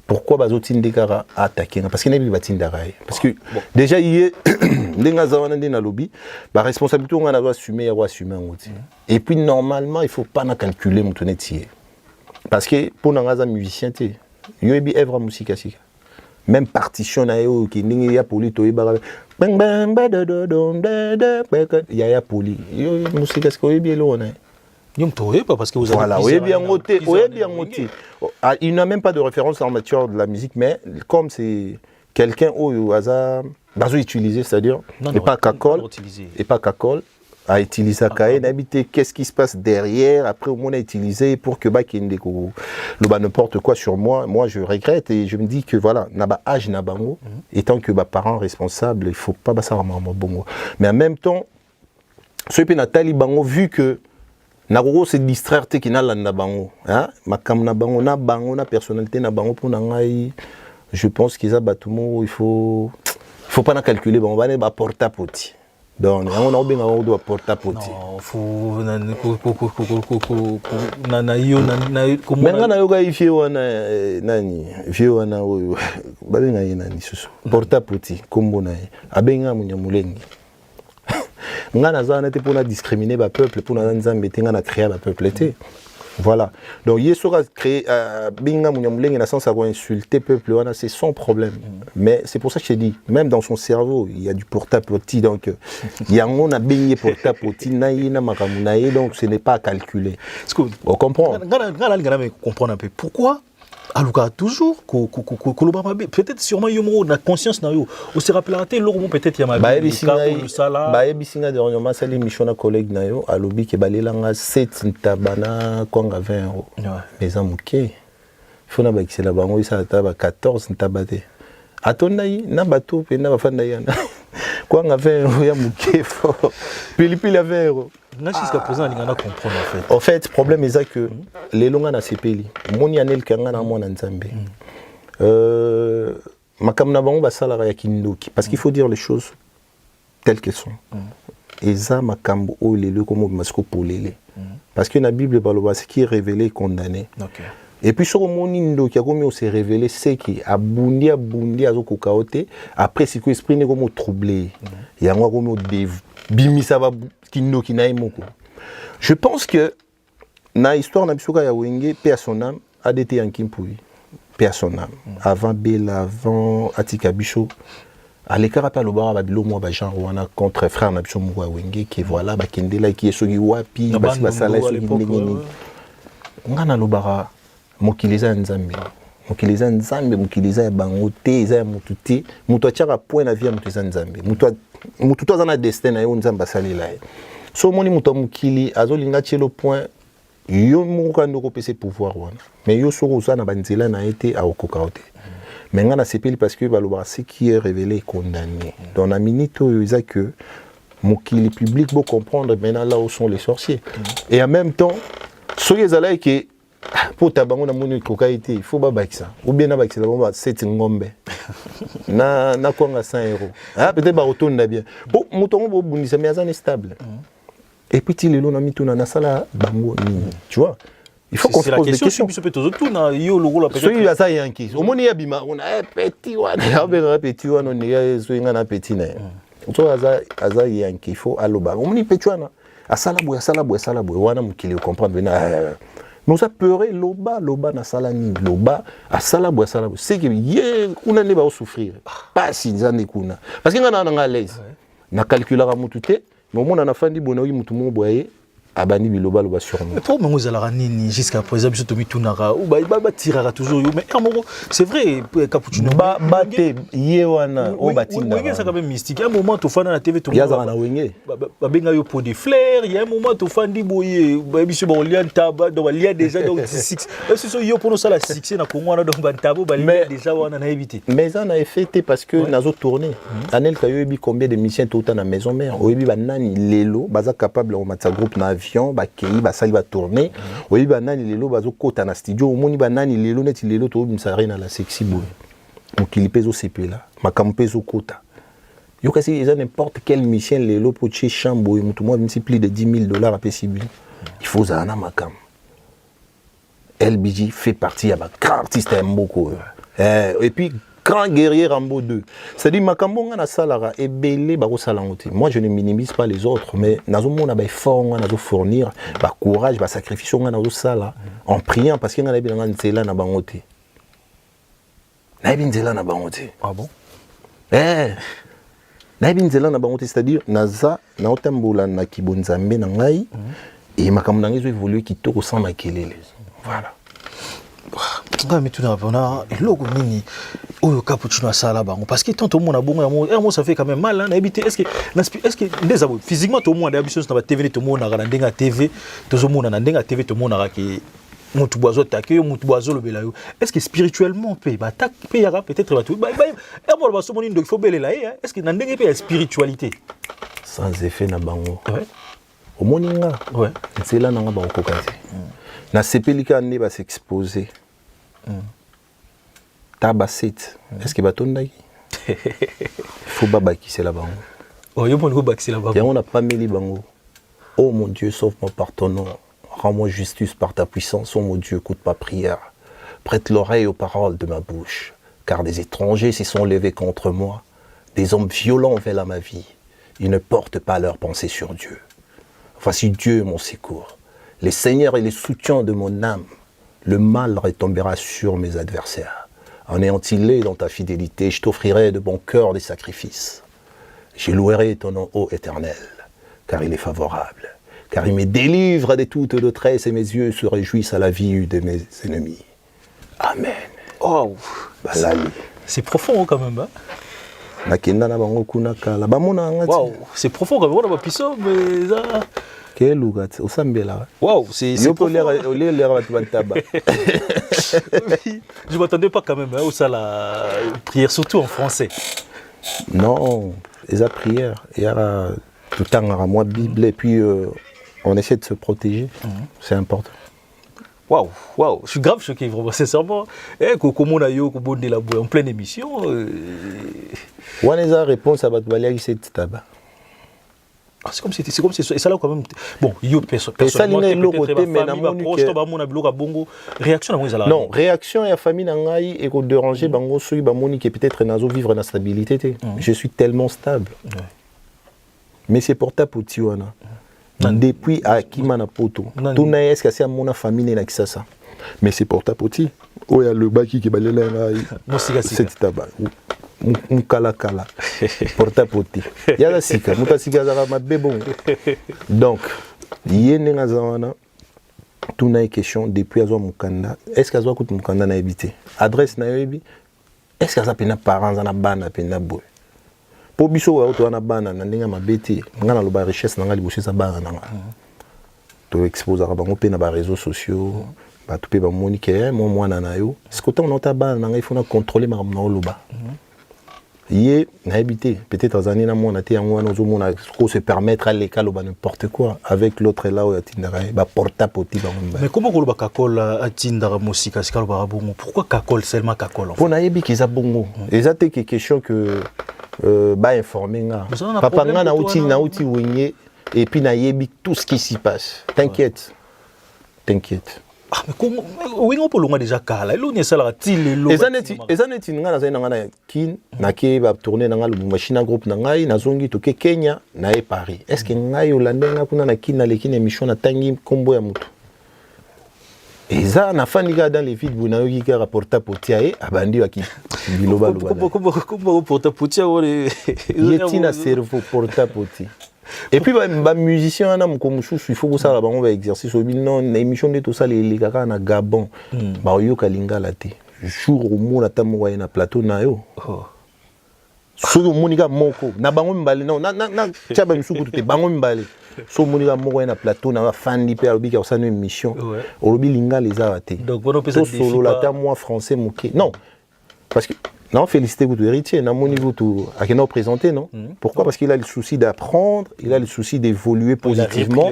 pourquoi bazotindeka attaquer parce que nebi batindaka parce que déjà hier ndenga zawana ndina lobby ba responsabilité on a doit assumer ya assumer ngoti et puis normalement il faut pas na calculer mutonetier parce que pour nanga musicien té yobi œuvre musique asika même partition na yo ki ndingi ya poli to yeba bang bang ba do do ya poli yo musique est-ce que yobi lo na parce que vous avez voilà, il n'a même pas de référence en matière de la musique, mais comme c'est quelqu'un au hasard, utilisé, c'est-à-dire, et pas cacole, à utiliser habiter qu'est-ce qui se passe derrière, après au moins à utiliser pour que n'importe quoi sur moi, je regrette et je me dis que voilà, naba âge nabango, étant que parents responsables, il faut pas ça bongo. Mais en même temps, ce que Nathalie Bango vu que Nagoro se distraire te ki na landa bango hein makam na bango na personnalité na bango pour ngai je pense qu'ils a batumo il faut pas na calculer bango ba porta poti donc on a bien on doit porta poti non faut na yo na comme na yo ga ifie wana nani ifie wana oyo ba benga nani susu porta poti kombo na abenga munyamulengi ngana zana te pour discriminer le peuple pour nzambe te ngana créer le peuple te voilà donc yesoka créer binga munyamulenge na sens à insulter peuple wana c'est son problème mais c'est pour ça que je dis même dans son cerveau il y a du porta-potty donc il y a on a baigné porta-potty na makamunaye donc ce n'est pas à calculer on comprend ngana comprendre un peu pourquoi aluka toujours peut-être sûrement yomo na conscience na yo on se rappellera peut-être yama bisinga dernièrement ça l'émission na collègue na yo alobi ke balelanga 7 ntabana konga 20 euros mais amuke faut na bakisela bango ça ta ba 14 ntabate atona yi na bato pe na bafanda yana Quoi on avait ya mukefo. Pilipili avait. Jusqu'à présent, on a comprendre en fait. En fait, le problème est que les longs na sepeli. Moni anel kanga na mona nzambe. Makamna bango basala ya kindoki parce qu'il faut dire les choses telles qu'elles sont. Eza makambo o lelo comme masiko polele. Parce que la Bible parle ce qui est révélé est condamné. Okay. Et puis sur mon indo qui a comme s'est révélé c'est qui abundi azo kaote après c'est que esprit n'est comme troublé. Il y a moi comme bimisa ba kindo kinaimoko. Je pense que na histoire na bisoka ya wenge paix à son âme a été en kimpui. Paix à son âme. Avant Bella, avant Atika Bicho. À l'écart après le bar babilo moi ba genre wana contre frère na biso mwa wenge qui voilà ba kendela qui est sogi wapi basi basala sogi nini ngana lo bara mokiliza nzambe mokiliza ya bango te eza ya mutu te mutu atiaka point na vie ya mutu eza nzambe mutu to aza na destin na yo nzambe asalela ye so omoni mutu ya mokili azolinga tielo point yo moko kandi okopesa pouvoir wana mais yo soko oza na banzela na ye te aokoka yo te mais ngana sepeli parce que balobaka ce qui est révélé est condamné dans la minute oyo eza que mokili public beau comprendre maintenant là où sont les sorciers et en même temps soki ezalaki ke pour tabango na moni kokaité il faut babakisa ou bien na bakisa ba 7 ngombe na kwanga 100 euros ah peut-être ba retourne bien bon mutongo bo bundisa mais azane stable et puis ti lelo na mituna na sala bango nini tu vois il faut qu'on se pose des questions. Celui là ça yanki. Au moins il y a bima on a petit wana ya ben petit wana on ya soinga na petit na. So aza yanki il faut aloba. Au moins petit wana asala boy wana mukili comprendre na nous a peuré loba na sala ni loba asala boy c'est que ye kuna ne ba souffrir. Pas si nzane kuna. Parce que ngana na l'aise. Na calculer mutu te mais au moins na fandi bonoyi mutu mo boye abani biloba loba sur moi. Mais pour moi zala nini jusqu'à présent biso tomi tunara ou ba tirara toujours mais c'est vrai cappuccino bate yewana o batinda. Oui, ça quand même mystique. Il y a un moment tu fana na TV tout ya za na wenge. Ba benga yo pour des fleurs, il y a un moment tu fandi boye ba biso ba lien taba donc lien déjà donc 6. Est-ce que yo pour nous ça la 6 na Congo na donc ba tabo ba lien déjà wana na éviter. Mais ça na effecté parce que nazo tourner. Anel kayo bi combien de missions tout na maison mère. Oyebi ba nani lelo baza capable o matsa groupe na avion ba kei ba sali ba tourner. Oyebi ba nani lelo bazo kota na studio omoni ba nani lelo neti lelo to bimsari na la sexy boy. Mokili pezo sepela makambo pezo kota. Yo kasi ils ont n'importe quelle mission lelo pour chez chambo et mutu moi multiplie de $10,000 à PCB. Il faut ça na makam. LBJ fait partie à ma grand artiste Mboko. Et puis grand guerrier Rambo 2. C'est-à-dire makambo ngana salara et belé bako salangote. Moi je ne minimise pas les autres mais nazo mona ba effort ngana zo fournir ba courage ba sacrifice ngana zo sala en priant parce que ngana bi ngana nzela na bangote. Na bi nzela na bangote. Ah bon? Na bi nzela na bangote c'est-à-dire naza na otambola na kibonzambe na ngai et makambo nangi zo évoluer kitoko sans makelele. Voilà. Mais tout d'abord, logo nini oyo cappuccino sala bango parce que tant tout le monde a bon moi ça fait quand même mal hein habiter est-ce que des abos physiquement tout le monde a habitué sur la TV tout le monde a regardé la TV tout le monde a ndinga TV tout le monde a que mutu boazo takeyo mutu boazo lobela yo est-ce que spirituellement peut ba tak peut yara peut-être ba tout ba moi ba so moni ndo il faut belela est-ce que na ndenge peut spiritualité sans effet na bango ouais au moninga ouais c'est là nanga ba kokazi na sepelika ne ba s'exposer Tabasit. Est-ce que batondaki? Faut babaki c'est la bango. Oh yo bon go baxi la bango. Et on n'a pas mis les bango. Oh mon Dieu, sauve-moi par ton nom. Rends-moi justice par ta puissance. Oh mon Dieu, écoute ma prière. Prête l'oreille aux paroles de ma bouche. Car des étrangers s'y sont levés contre moi. Des hommes violents veulent à ma vie. Ils ne portent pas leurs pensées sur Dieu. Voici Dieu mon secours. Les seigneurs et les soutiens de mon âme. Le mal retombera sur mes adversaires. Anéantis-les dans ta fidélité, je t'offrirai de bon cœur des sacrifices. Je louerai ton nom, ô Éternel, car il est favorable, car il me délivre de toute détresse et mes yeux se réjouissent à la vue de mes ennemis. Amen. Oh, c'est profond quand même. Hein? Wow, c'est profond quand même. On a pas mais ça. Wow, c'est profond. Je m'attendais pas quand même hein, au ça la prière surtout en français. Non, les prières, il y a tout le temps à moi Bible et puis on essaie de se protéger. C'est important. Waouh, waouh, je suis grave choqué, vraiment, sincèrement. Comment on a eu en pleine émission On a la réponse à votre valeur, c'est tabac. C'est comme si et ça là quand même. Bon, yo personnellement, réaction non, réaction à la famille nangai et ko déranger bango soyi bamoni qui peut-être nazo vivre na stabilité. Je suis tellement stable. Mais c'est pour ta petit wana. Depuis à Kimana Poto. Tout na est-ce que c'est mon famille na kisasa. Mais c'est pour ta petit. Oh ya le baki qui balé là. C'est tabac. Mukala kala porta poti yala sika muta sika za mabe bon. Donc yene ngazawana tuna question depuis azo mukanda est-ce que azo kutu mukanda na habité adresse na yebi est-ce que ça pena parents na bana pena boy po biso wa to na bana na ndinga mabeti ngana lo ba richesse na ngali bosi sa bana na to expose ba bango pe na ba réseaux sociaux ba to pe ba monique mo mwana na yo ce que on ta bana na il faut na contrôler ma na loba. Yé n'a habité peut-être aux années na mon até en on se permettre à l'école ou n'importe quoi avec l'autre là où atindara ba porta poti ba mais comment ko ba kakol atindara musika sikalo ba bongo pourquoi kakol seulement kakol pour na yebi qu'ils a bongo et ça c'est question que ba informer nga papa nga na uti wenye et puis na yebi tout ce qui s'y passe t'inquiète. Ah mais comment oui on peut longa déjà kala lo ne sala tili lo ezaneti nga na zaina nga na kin na ke ba tourner na nga le machine groupe na ngai na zongi to ke Kenya na e Paris est-ce que ngai olandenga kuna na kin na lekine émission na tangi kombo ya mutu eza na faniga dans les vides bona yoki ka rapporta potia e abandi waki biloba loba kombo porta potia wole yetina cerveau porta poti. Et puis les musiciens il faut que ça là on va exercice au non émission de tout ça les gars na Gabon ba yo kalinga la té jour au mo na tamu na plateau na yo so monika moko na bango mbale non na chaba misuku te bango mbale so monika moko na plateau na fandi pe alobi ka ça une émission olobi linga les arate donc on peut ça solo la tamu français moké non parce que non, félicitez vous héritier, non, mon niveau tout à qui nous présenter, non. Pourquoi? Parce qu'il a le souci d'apprendre, il a le souci d'évoluer positivement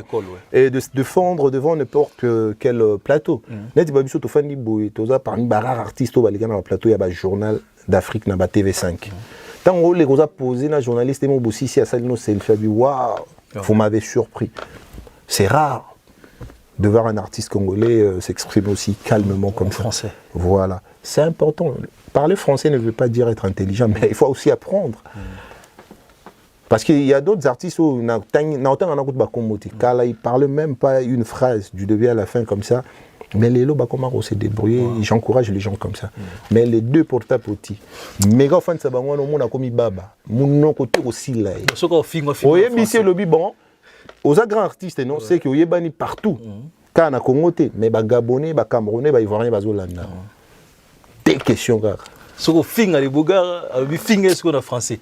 et de se défendre devant n'importe quel plateau. Net ba biso to fani boy, to za parmi barar artistes ba les gars dans le plateau, il y a ba journal d'Afrique na ba TV5. Tant on les goza poser na journaliste et mon bossi si à ça no selfie, waouh, vous m'avez surpris. C'est rare de voir un artiste congolais s'exprimer aussi calmement comme ça. Français. Voilà, c'est important. Parler français ne veut pas dire être intelligent, mais il faut aussi apprendre. Parce qu'il y a d'autres artistes où ils ne parlent même pas une phrase du début à la fin comme ça. Mais les lots, comment se débrouiller, j'encourage les gens comme ça. Mais les deux porta-poti. Méga fan ça bango no mona komi baba. Mon côté aussi là. Oye monsieur le bon. Aux grands artistes non, c'est que oyebani partout. Quand na Congo mais ba Gabonais, ba Camerounais, ba Ivoiriens, ba Zolanda. Des questions gars. Ce qu'on finit à l'ébogar, avec finir ce qu'on a français.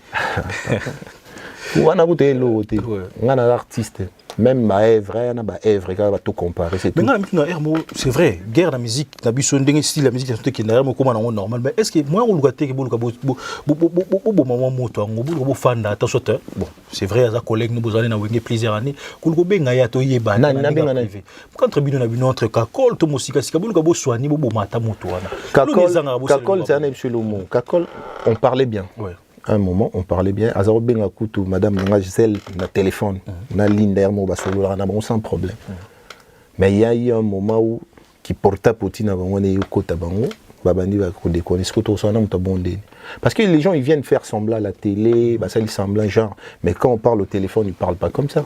On a goûté l'autre. On a l'artiste. Même ma œuvre, on a ma œuvre, on va tout comparer. C'est vrai, guerre la musique, la musique, style la musique, qui est comme normal. Mais est-ce que moi, on a gâté que bon, c'est vrai, à collègue, nous allons avoir plusieurs années. Quand entre Kakol, tout musique, c'est que soigner, Kakol, c'est un absolument. Kakol, on parlait bien. Un moment, on parlait bien. Azaro Benga Koutou, madame Gisèle, na téléphone, na ligne derrière moi, sans problème. Mais il y a eu un moment où, qui porta Poutine avant on est au côté bango, babandi va déconner, ce que tout ça, on t'a bondé. Parce que les gens, ils viennent faire semblant à la télé, bah ça, ils semblent genre. Mais quand on parle au téléphone, ils ne parlent pas comme ça.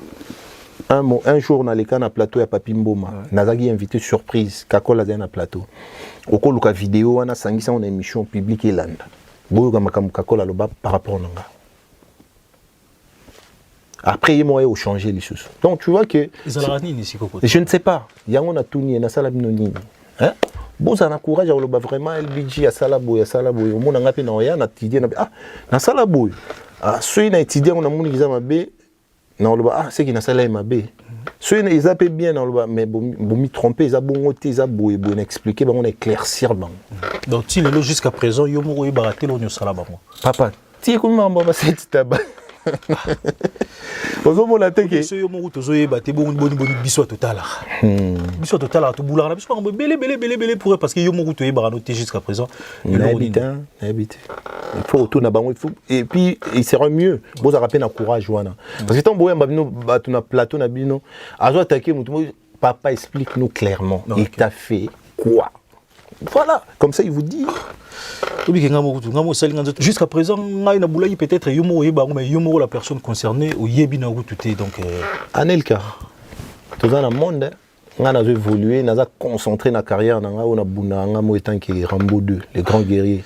Un jour, dans les cas, na plateau, il y a Papi Mboma. Nazagi invité surprise, Kakol a un plateau. Au cours de la vidéo, on a sangisa une émission publique et l'ande. Par rapport à Nanga. Après, il m'a changé les choses. Donc, tu vois que. Je ne sais pas. Il y a un tourné, il y a un salabinoni. Hein? Bon, ça n'a courage, il y a vraiment LBG, il y a salabo, il y a salabo. Au monde, on a fait un étudiant. Ah, il y a salabo. Ah, ceux qui ont étudié, on a mon examen B. Non, ah, c'est qui n'a salabo B. Ceux qui ont fait bien, mais bon, me tromper, ils ont bon ils ont beau expliquer, on éclaircir. Donc, jusqu'à présent, il y a un baraté, il y a un salabo. Papa, tu es comment on va passer tabac? ozomona te ke so yo mo to zoyeba te bon biso total biso total to boulana biso ngo belé pour parce que yo mo to yeba no te jusqu'à présent habite il faut tout na bango et puis il sera mieux vous a rappelé na courage wana parce que tant boya mbino batu na plateau na bino azo attaquer mutu papa explique-nous clairement il t'a fait quoi voilà comme ça il vous dit jusqu'à présent peut-être la personne concernée au yebi na route donc Anelka tout dans le monde nga na évolué na concentré na carrière na nga ona buna nga mo étant que Rambo 2 les grands guerriers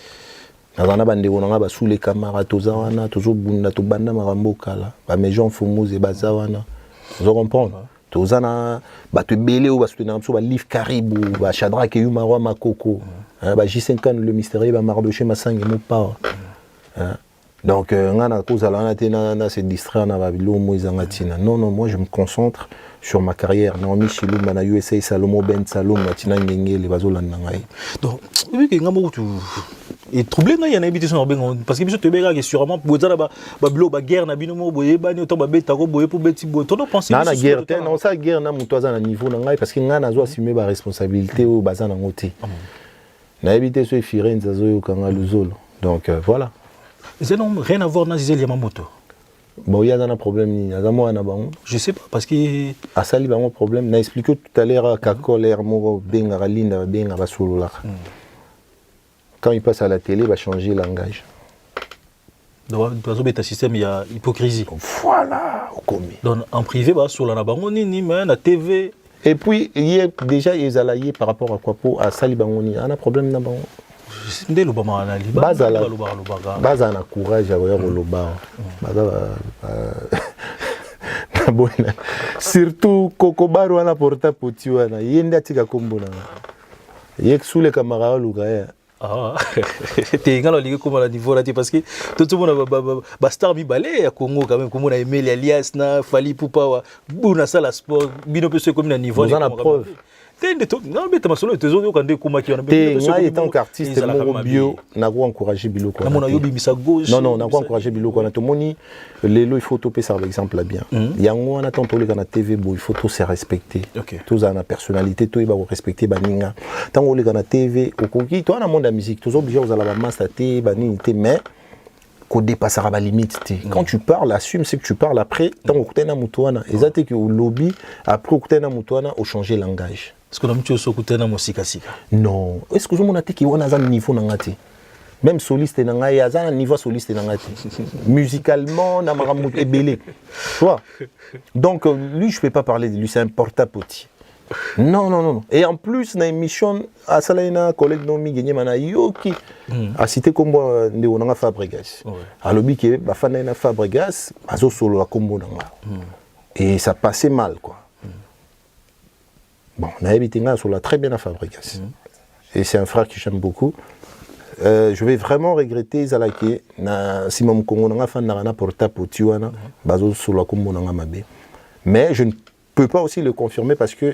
na na bande ona ba sous les camarades tozawana toujours bunda to banda marambo kala ba mejon fumuze bazawana vous comprendre tozana ba te belé ou ba soutenir ba livre Caribou ba Chadra ke Yumarwa Makoko ba J5 le mystérieux ba Mardoché Masange mo pa donc ngana cause ala na tena na se distraire na ba bilo mo izangatina non moi je me concentre sur ma carrière na Michilou na USA Salomo Ben Salom na tina ngengele bazolanda ngai donc oui que ngamo tu et troublé na yana habité sur bengo parce que biso te bega que sûrement bozala ba bilo ba guerre na bino mo boye ba ni to ba beta ko boye pour beti bo to penser na guerre te non ça guerre na muto za na niveau na ngai parce que ngana zo assumer ba responsabilité au bazana ngote na habité sur Firenze zo yo kanga luzolo donc voilà c'est non rien à voir na Zizel Yamamoto. Bon, il y a un problème ni azamo na bango. Je sais pas parce que asali bango problème na expliqué tout à l'heure ka colère mo benga ralinda benga basolo là. Quand il passe à la télé, il va changer le langage. Dans un système, il y a hypocrisie. Voilà, donc en privé, sur la Nabangoni, ni même la TV. Et puis, il y a déjà les alliés par rapport à quoi pour à Salibangoni. On a un problème là-bas. Dès le moment analyse. Baza na courage à voir le bas. Surtout Kokobaro ana porta poti wana. Yenda tika kombo na. Yek sous les camarades lugaya. Ah, t'es égal au niveau là parce que tout le monde a star mi balé à Congo quand même comme on a aimé les alias na Fali Poupa ou na salle sport bino peut se comme un niveau. Vous en a preuve. Non mais t'as solo tes autres quand des comment qui on a bien. T'es étant qu'artiste mon bio n'a pas encouragé bilo quoi. Na mona yobi misa gauche. Non n'a pas encouragé bilo quoi. Na to moni lelo il faut toper ça par exemple là bien. Yango na tant tole kana TV bo il faut tout se respecter. Tous en personnalité tout il va respecter baninga. Tant on le kana TV au koki toi na monde de musique tous obligé vous allez ba master baninité mais qu'on dépassera la limite. Quand tu parles, assume ce que tu parles après. Tant que tu es dans Moutouana, et ça que au lobby, après que tu es dans Moutouana, au changer langage. Est-ce que tu as écouté dans Mosika? Non. Est-ce que je m'en ai dit qu'il y a un niveau nangati? Même soliste nangati, il y a un niveau soliste nangati. Musicalement, namaramou est belé. Tu vois? Donc lui, je ne peux pas parler de lui. C'est un porte-à-pote. Non. Et en plus, dans l'émission, à Salaina, collègue Nomi Gagné Mana Yoki, a cité comme on a Fabregas. À l'objet que Bafana Fabregas, a solo la combo et ça passait mal quoi. Bon, on a habité sur la très bien à Fabregas. Et c'est un frère que j'aime beaucoup. Je vais vraiment regretter Zalake, si mon Congo n'a pas fait porta potiwana, bazo solo la combo mabe. Mais je ne peux pas aussi le confirmer parce que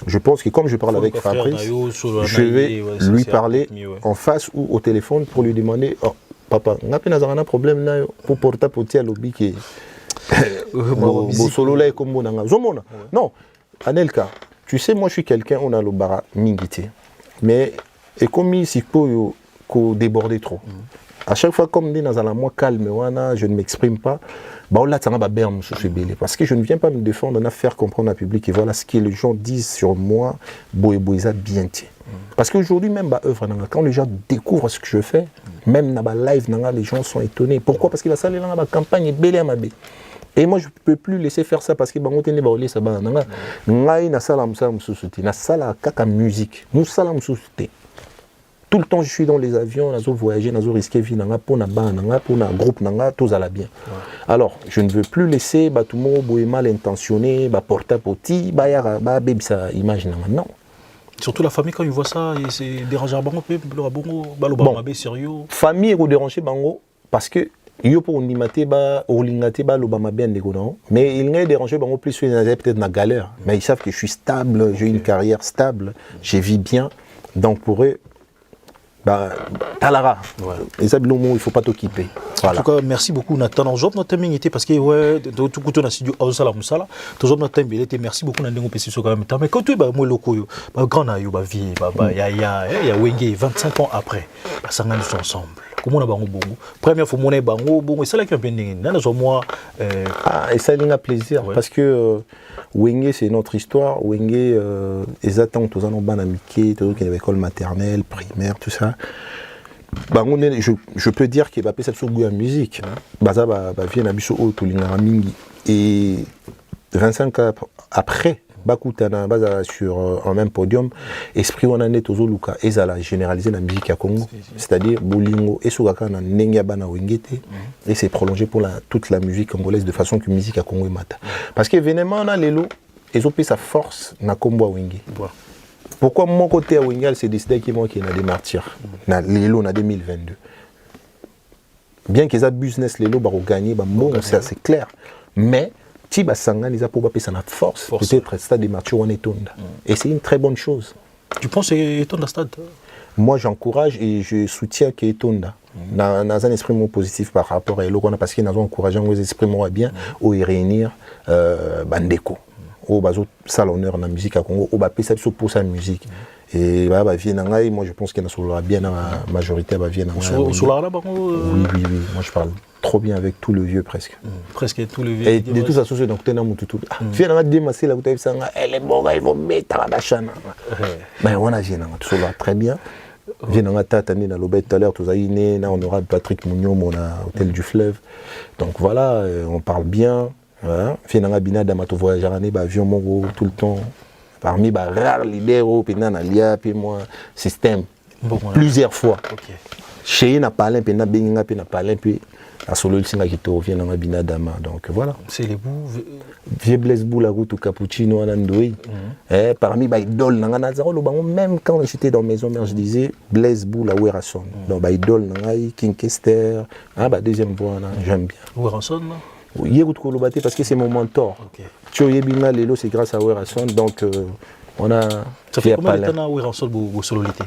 je pense que comme je parle avec Fabrice, je vais lui parler en face ou au téléphone pour lui demander oh papa, on a un problème là pour porter potier à l'obi qui solo là comme non, Anelka, tu sais moi je suis quelqu'un on a le bara mingité. Mais et comme il s'y peut déborder trop. À chaque fois comme dit dans un moi calme je ne m'exprime pas. Parce que je ne viens pas me défendre, on a faire comprendre au public et voilà ce que les gens disent sur moi, Boéboïsa bien tiens. Parce qu'aujourd'hui, même quand les gens découvrent ce que je fais, même dans ma live, les gens sont étonnés. Pourquoi? Parce qu'il va salir dans ma campagne et belé à ma bé. Et moi, je ne peux plus laisser faire ça parce que tout le temps, je suis dans les avions, je voyager, je risque vie, pour un groupe, tout ça bien. Alors, je ne veux plus laisser tout le monde mal intentionné, porter poti, ça image non. Surtout la famille quand ils voient ça, c'est déranger bango, sérieux. Famille est dérangée bango parce que yo pour nimate ba olingate ba lobama bien dégonant, mais il n'est dérangé bango plus peut-être dans galère, mais ils savent que je suis stable, j'ai une carrière stable, je vis bien, donc pour eux Talara. Et ça, il ne faut pas t'occuper. Voilà. En tout cas, merci beaucoup Nathan. On joue notre timing était parce que tout coup on a studio au sala musala. Toujours notre timing était merci beaucoup Nandingo PC sur quand même. Mais quand tu moi loko grand na yo vie ya Wenge 25 ans après. Ça nous ensemble. Comment on a bango bongo. Première fois mon bango bongo et ça là qui un peu nana sur moi et ça il a plaisir parce que Wenge c'est notre histoire. Wenge ils attendent tous en banamike, tous qui l'école maternelle, primaire, tout ça. Je peux dire qu'il va passer sur goût à musique. Baza va vient à biso au mingi et 25 ans après bakutana baza sur un même podium esprit on en est aux luka ezala généraliser la musique à Congo, c'est-à-dire bolingo et sugaka na ndenge bana wengete et c'est prolongé pour toute la musique congolaise de façon que musique à Congo mata parce que événement na lelo ezopé sa force na kombo wenge. Pourquoi mon côté à Wengal c'est décidé qu'il y a des martyrs na lelo na 2022 bien qu'ils aient business lelo ba gagner ba bon c'est clair mais Tiba Sanga les a pour passer sa force peut-être stade des martyrs on est et c'est une très bonne chose. Tu penses que Etonda stade? Moi j'encourage et je soutiens que Etonda dans un esprit positif par rapport à Elokona parce qu'ils nous encouragé aux esprits bien au réunir bandeko au bazo salonneur na musique à Congo au bapé ça pour sa musique et bah vienangai moi je pense qu'il y a bien la majorité va vienangai sur la oui moi je parle trop bien avec tout le vieux presque tout le vieux et de tout ça c'est donc tena mututu vienangai démasser la bouteille sanga elle est bonne ils vont mettre la chana mais on a vienangai tout ça très bien vienangai tatani na lobet tout à l'heure tous aïné na honorable Patrick Mouniom on a hôtel du fleuve donc voilà on parle bien. Finalement, Binada m'a voyagé en avion tout le temps. Parmi les rares leaders, puis moi, système. Plusieurs fois. Chez n'a pas l'un, puis n'a pas l'un, puis à solo le singa qui te revient dans Binada. Donc voilà. C'est les bouts. Vieux Blaise Bou, la route au cappuccino en Andoui. Parmi les idoles, même quand j'étais dans Maison Mère, je disais Blaise Bou, la Werrason. Donc, les idoles, King Kester. Deuxième voix, j'aime bien. Werrason, non? Parce que c'est mon mentor. Tchoyebinga Lelo, c'est grâce à Werrason. Donc, on a. Ça fait combien de temps à Werrason pour sololité?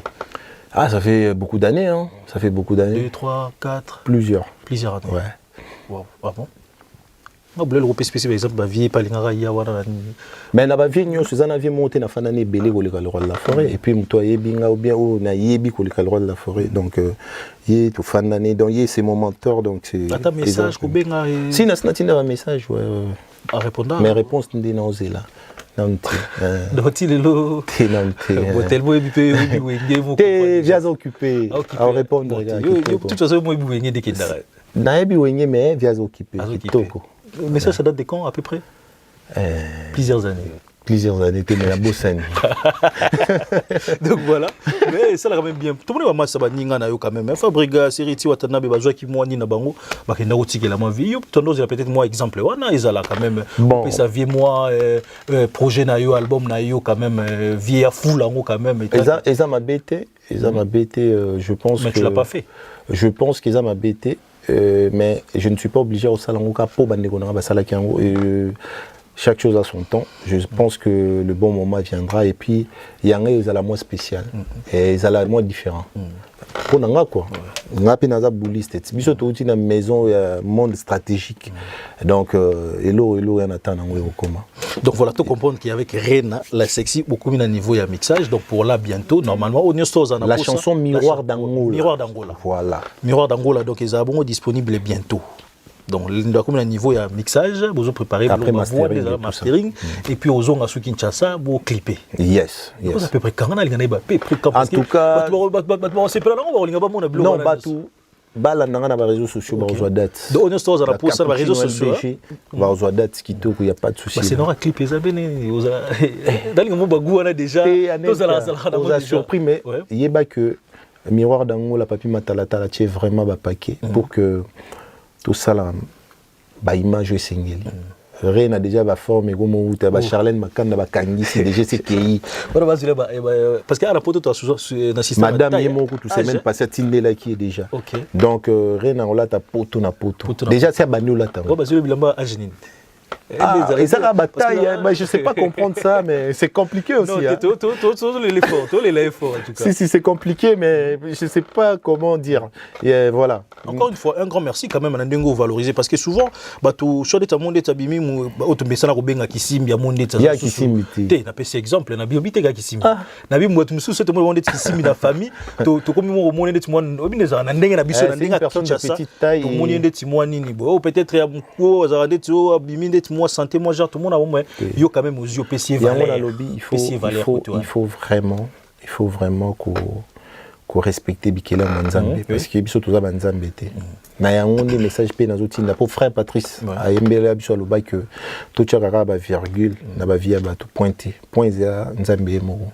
Ça fait beaucoup d'années. Hein. Ça fait beaucoup d'années. 2, 3, 4. Plusieurs. Plusieurs années. Ouais. Wow. Ah bon? On a le spécifique, par exemple, la vie, pas mais na vie, nous sommes en monté na fanane belé ko le roi de la forêt et puis toi yebinga ou bien na yebi ko le roi de la forêt donc yé tout fanane donc yé c'est mon mentor donc c'est un message ko benga si na un message ouais à répondre mes réponses ndi na ozela donc lelo tellement ébipé t'es bien occupé à répondre de toute façon moi ibouengé de kenda na yebi wengé mais bien occupé kitoko. Mais ça date de quand à peu près? Plusieurs années. Plusieurs années, tu es la bossane. Donc voilà. Mais ça là quand même bien. Tout le monde va masser baninga na yo quand même. Fabriga Seriti Watanabe bazwa ki moi ni na bango ba kenda otiki la ma vie. Yo tendance peut-être moi exemple. Wana ezala quand même. Bon. Ça vie moi projet na yo album na yo quand même vie à fou là quand même. Eza m'a bêté, je pense mais que. Mais tu l'as pas fait. Je pense qu'ils m'a bêté. Mais je ne suis pas obligé au salon pour chaque chose a son temps. Je pense que le bon moment viendra et puis il y a un la moins spécial et ils la moins différent. Pour nous quoi. On a pris dans bouliste. Biso to uti na maison monde stratégique. Donc hello on attend en comment. Donc voilà, tu comprends qu'avec Rena la sexy beaucoup mis à niveau et à mixage. Donc pour là bientôt normalement on est la chanson Miroir d'Angola. Miroir d'Angola. Voilà. Miroir d'Angola donc ils sont disponibles bientôt. Donc, il doit comme un niveau à mixage, vous préparez après mastering et puis aux zones à sous Kinshasa, vous clipper. Yes. Vous à peu près quand on a en tout cas, c'est pas là, on va non, pas tout. Bala nanga na réseaux sociaux ba ozwa date. Donc on est sur la pose sur les réseaux sociaux. Ba ozwa date kitoko, il y a pas de souci. C'est non clip les abene oza. Dans le moment bagou on a déjà on a surpris mais yeba que Miroir d'Angola papi matalata tie vraiment ba paquet pour que tout ça là ba image singeli. Rien a déjà ba forme gomo uta ba Charlène Makanda ba kangi c'est déjà c'est qui parce qu'à la poto toi na système madame yemo tout semaine passé tinde là qui est déjà donc rien on l'a ta poto na poto déjà c'est banu là ta ba zelo bilamba agenine Et ça la bataille, je sais pas comprendre ça, mais c'est compliqué aussi. Non, l'effort en tout cas. Si, c'est compliqué, mais je sais pas comment dire. Et voilà. Encore une fois, un grand merci quand même à Ndengo valoriser parce que souvent, tu choix de monde de bimi ou tu mets ça na robenga kisimbi ya monde de ya kisimbi te na pesi exemple na biobite ga kisimbi na bi mwatu musu te monde de kisimbi na famille to komi mo monde de timon obineza na ndenge na biso na ndenge personne de petite taille to monde de timon nini bo peut-être ya mko za de to abimi de timon santé moi genre tout monde a bon yo quand même aux yeux pesi valeur il faut vraiment qu'on respecte Bikela Manzambe parce que biso toza banzambe te na yango nde message pe nazotinda pour frère Patrice ayembela biso aloba que to tchaka ba virgule na ba via ba to pointer point ya nzambe moko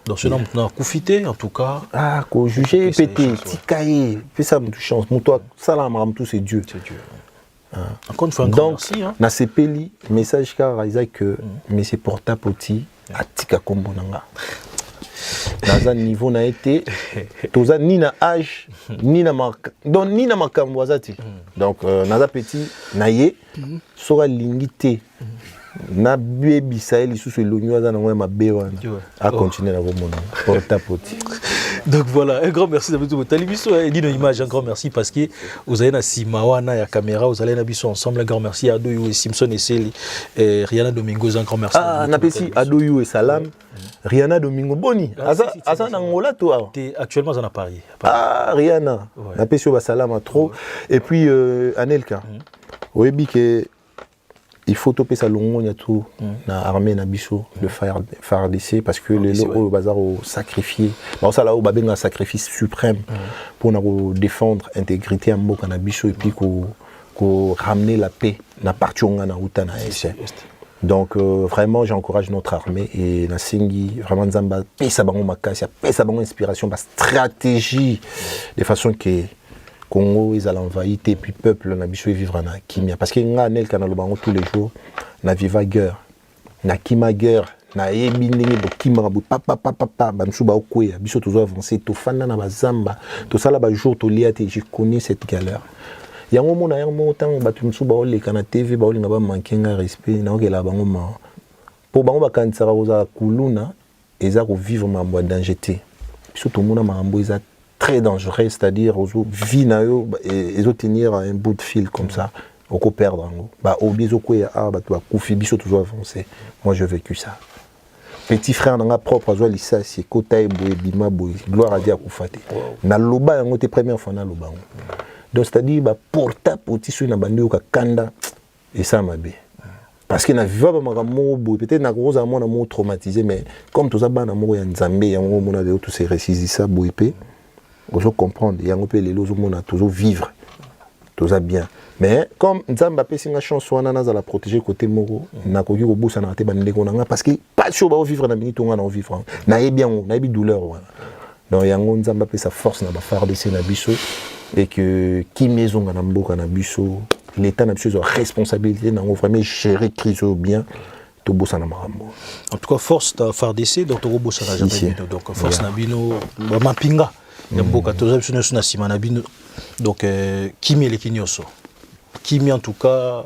donc ce nom na kufité en tout cas ko juger pété tikaye fait ça mutu chance muto sala maram tout c'est Dieu encore une fois donc na sepeli message car Isaac que mais c'est porta poti atika kombo nanga dans un niveau na été toza ni na âge ni na donc ni na makambo azati donc naza petit naye sora lingité na baby Sahel sous le lonyo za na ngwe mabe wana a continuer na bomona porta poti. Donc voilà, un grand merci d'avoir tout Talibiso et Dino Image, un grand merci parce que vous avez na Simawana ya caméra, vous allez na biso ensemble, un grand merci à Adoyou et Simpson et Seli et Rihanna Domingos, un grand merci. Na pesi Adoyou et Salam, Rihanna Domingo Boni. Asa na ngola toi. Actuellement à Paris. Rihanna. Na pesi ba Salam trop et puis Anelka. Oyebi que il faut toper sa longonia tout na armée na biso le FARDC parce que les au bazar au sacrifié bon ça là au babenga sacrifice suprême pour nous défendre intégrité en mboka na biso et puis ko ramener la paix na partionga na utana ese. Donc vraiment j'encourage notre armée et la Singi vraiment nzamba pesa bango makasi pesa bango inspiration ba stratégie de façon que Congo ils allaient envahir et puis peuple na biso vivre na kimia parce que nga nel kana lobango tous les jours na viva guerre na kima guerre na yebi ndenge bokima bu papa bamsu ba okwe biso tozo avancer to fanda na bazamba to sala ba jour to liate je connais cette galère yango mona yango tango batu msu ba oleka na TV ba olinga ba mankenga respect na okela bango ma pour bango ba kansara oza kuluna eza ko vivre mambo danger te biso to mona mambo eza très dangereux, c'est-à-dire aux vie na yo et tenir un bout de fil comme ça, on peut perdre en gros. Bah obligé quoi tu vas couper biso toujours avancer. Moi j'ai vécu ça. Petit frère dans la propre azwa lisa c'est kotaye boy bima boy gloire à Dieu akufate. Na loba yango te première fois na loba. Donc c'est-à-dire bah porta poti sur na bandi ka kanda et ça m'a bé. Parce que na viva ba makambo boy peut-être na gros amon na mo traumatisé mais comme tout ça ba na mo ya nzambe yango mona de tout ces récits ça boy pe. Vous comprendre, il y a un peu les lots où on a toujours vivre, tout ça bien. Mais comme Nzamba peut une chance soit nana à la protéger côté moro, n'a qu'au bout ça n'a été bandé qu'on a parce que pas sûr va vivre dans minute on a vivre, n'a bien n'a douleur. Donc il y a un Nzamba peut sa force n'a pas faire de ces nabiso et que qui maison n'a mboka nabiso, l'État n'a plus responsabilité n'a vraiment gérer crise bien. En tout cas, force de FARDC, donc Togo Bossa n'a jamais vu. Donc force Nabino, Mapinga. Donc, Kimi les Kinyoso. Kimi en tout cas,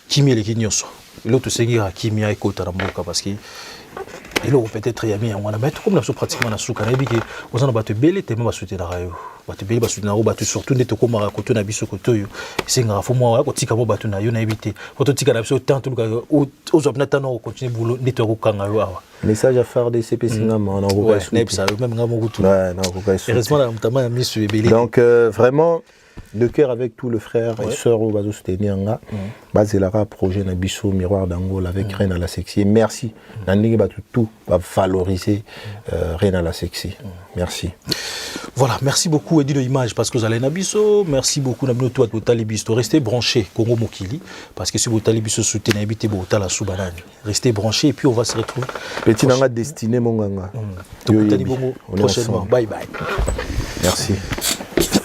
Kimi les Kinyoso. L'autre c'est Kimi a écouté Ramboka parce que il a peut-être yami on a mettre comme la pratiquement na souka na biki on a battu belé tellement ba soutenir rayo battu belé ba soutenir na battu surtout ndete ko mara ko to na biso ko to yo singa fo mo ko tika mo battu na yo na éviter ko to tika na biso tant tout aux obnata no continuer boulot ndete ko kanga yo awa message à faire des CP singa on a ça même ngamo kutu ouais non ko heureusement la mutama misu belé donc vraiment de cœur avec tout le frère et sœur au bazo soutenir nga bazelara projet na biso miroir d'Angola avec Reine à la sexy merci nandingi ba tout va valoriser Reine à la sexy merci. Voilà, merci beaucoup Edino Image parce que vous allez na biso, merci beaucoup na bino to Talibiso, restez branchés Congo Mokili parce que si vous Talibiso soutenez habiter Botala Soubanane, restez branchés et puis on va se retrouver petit nanga destiné mon ganga prochainement. Bye bye. Merci.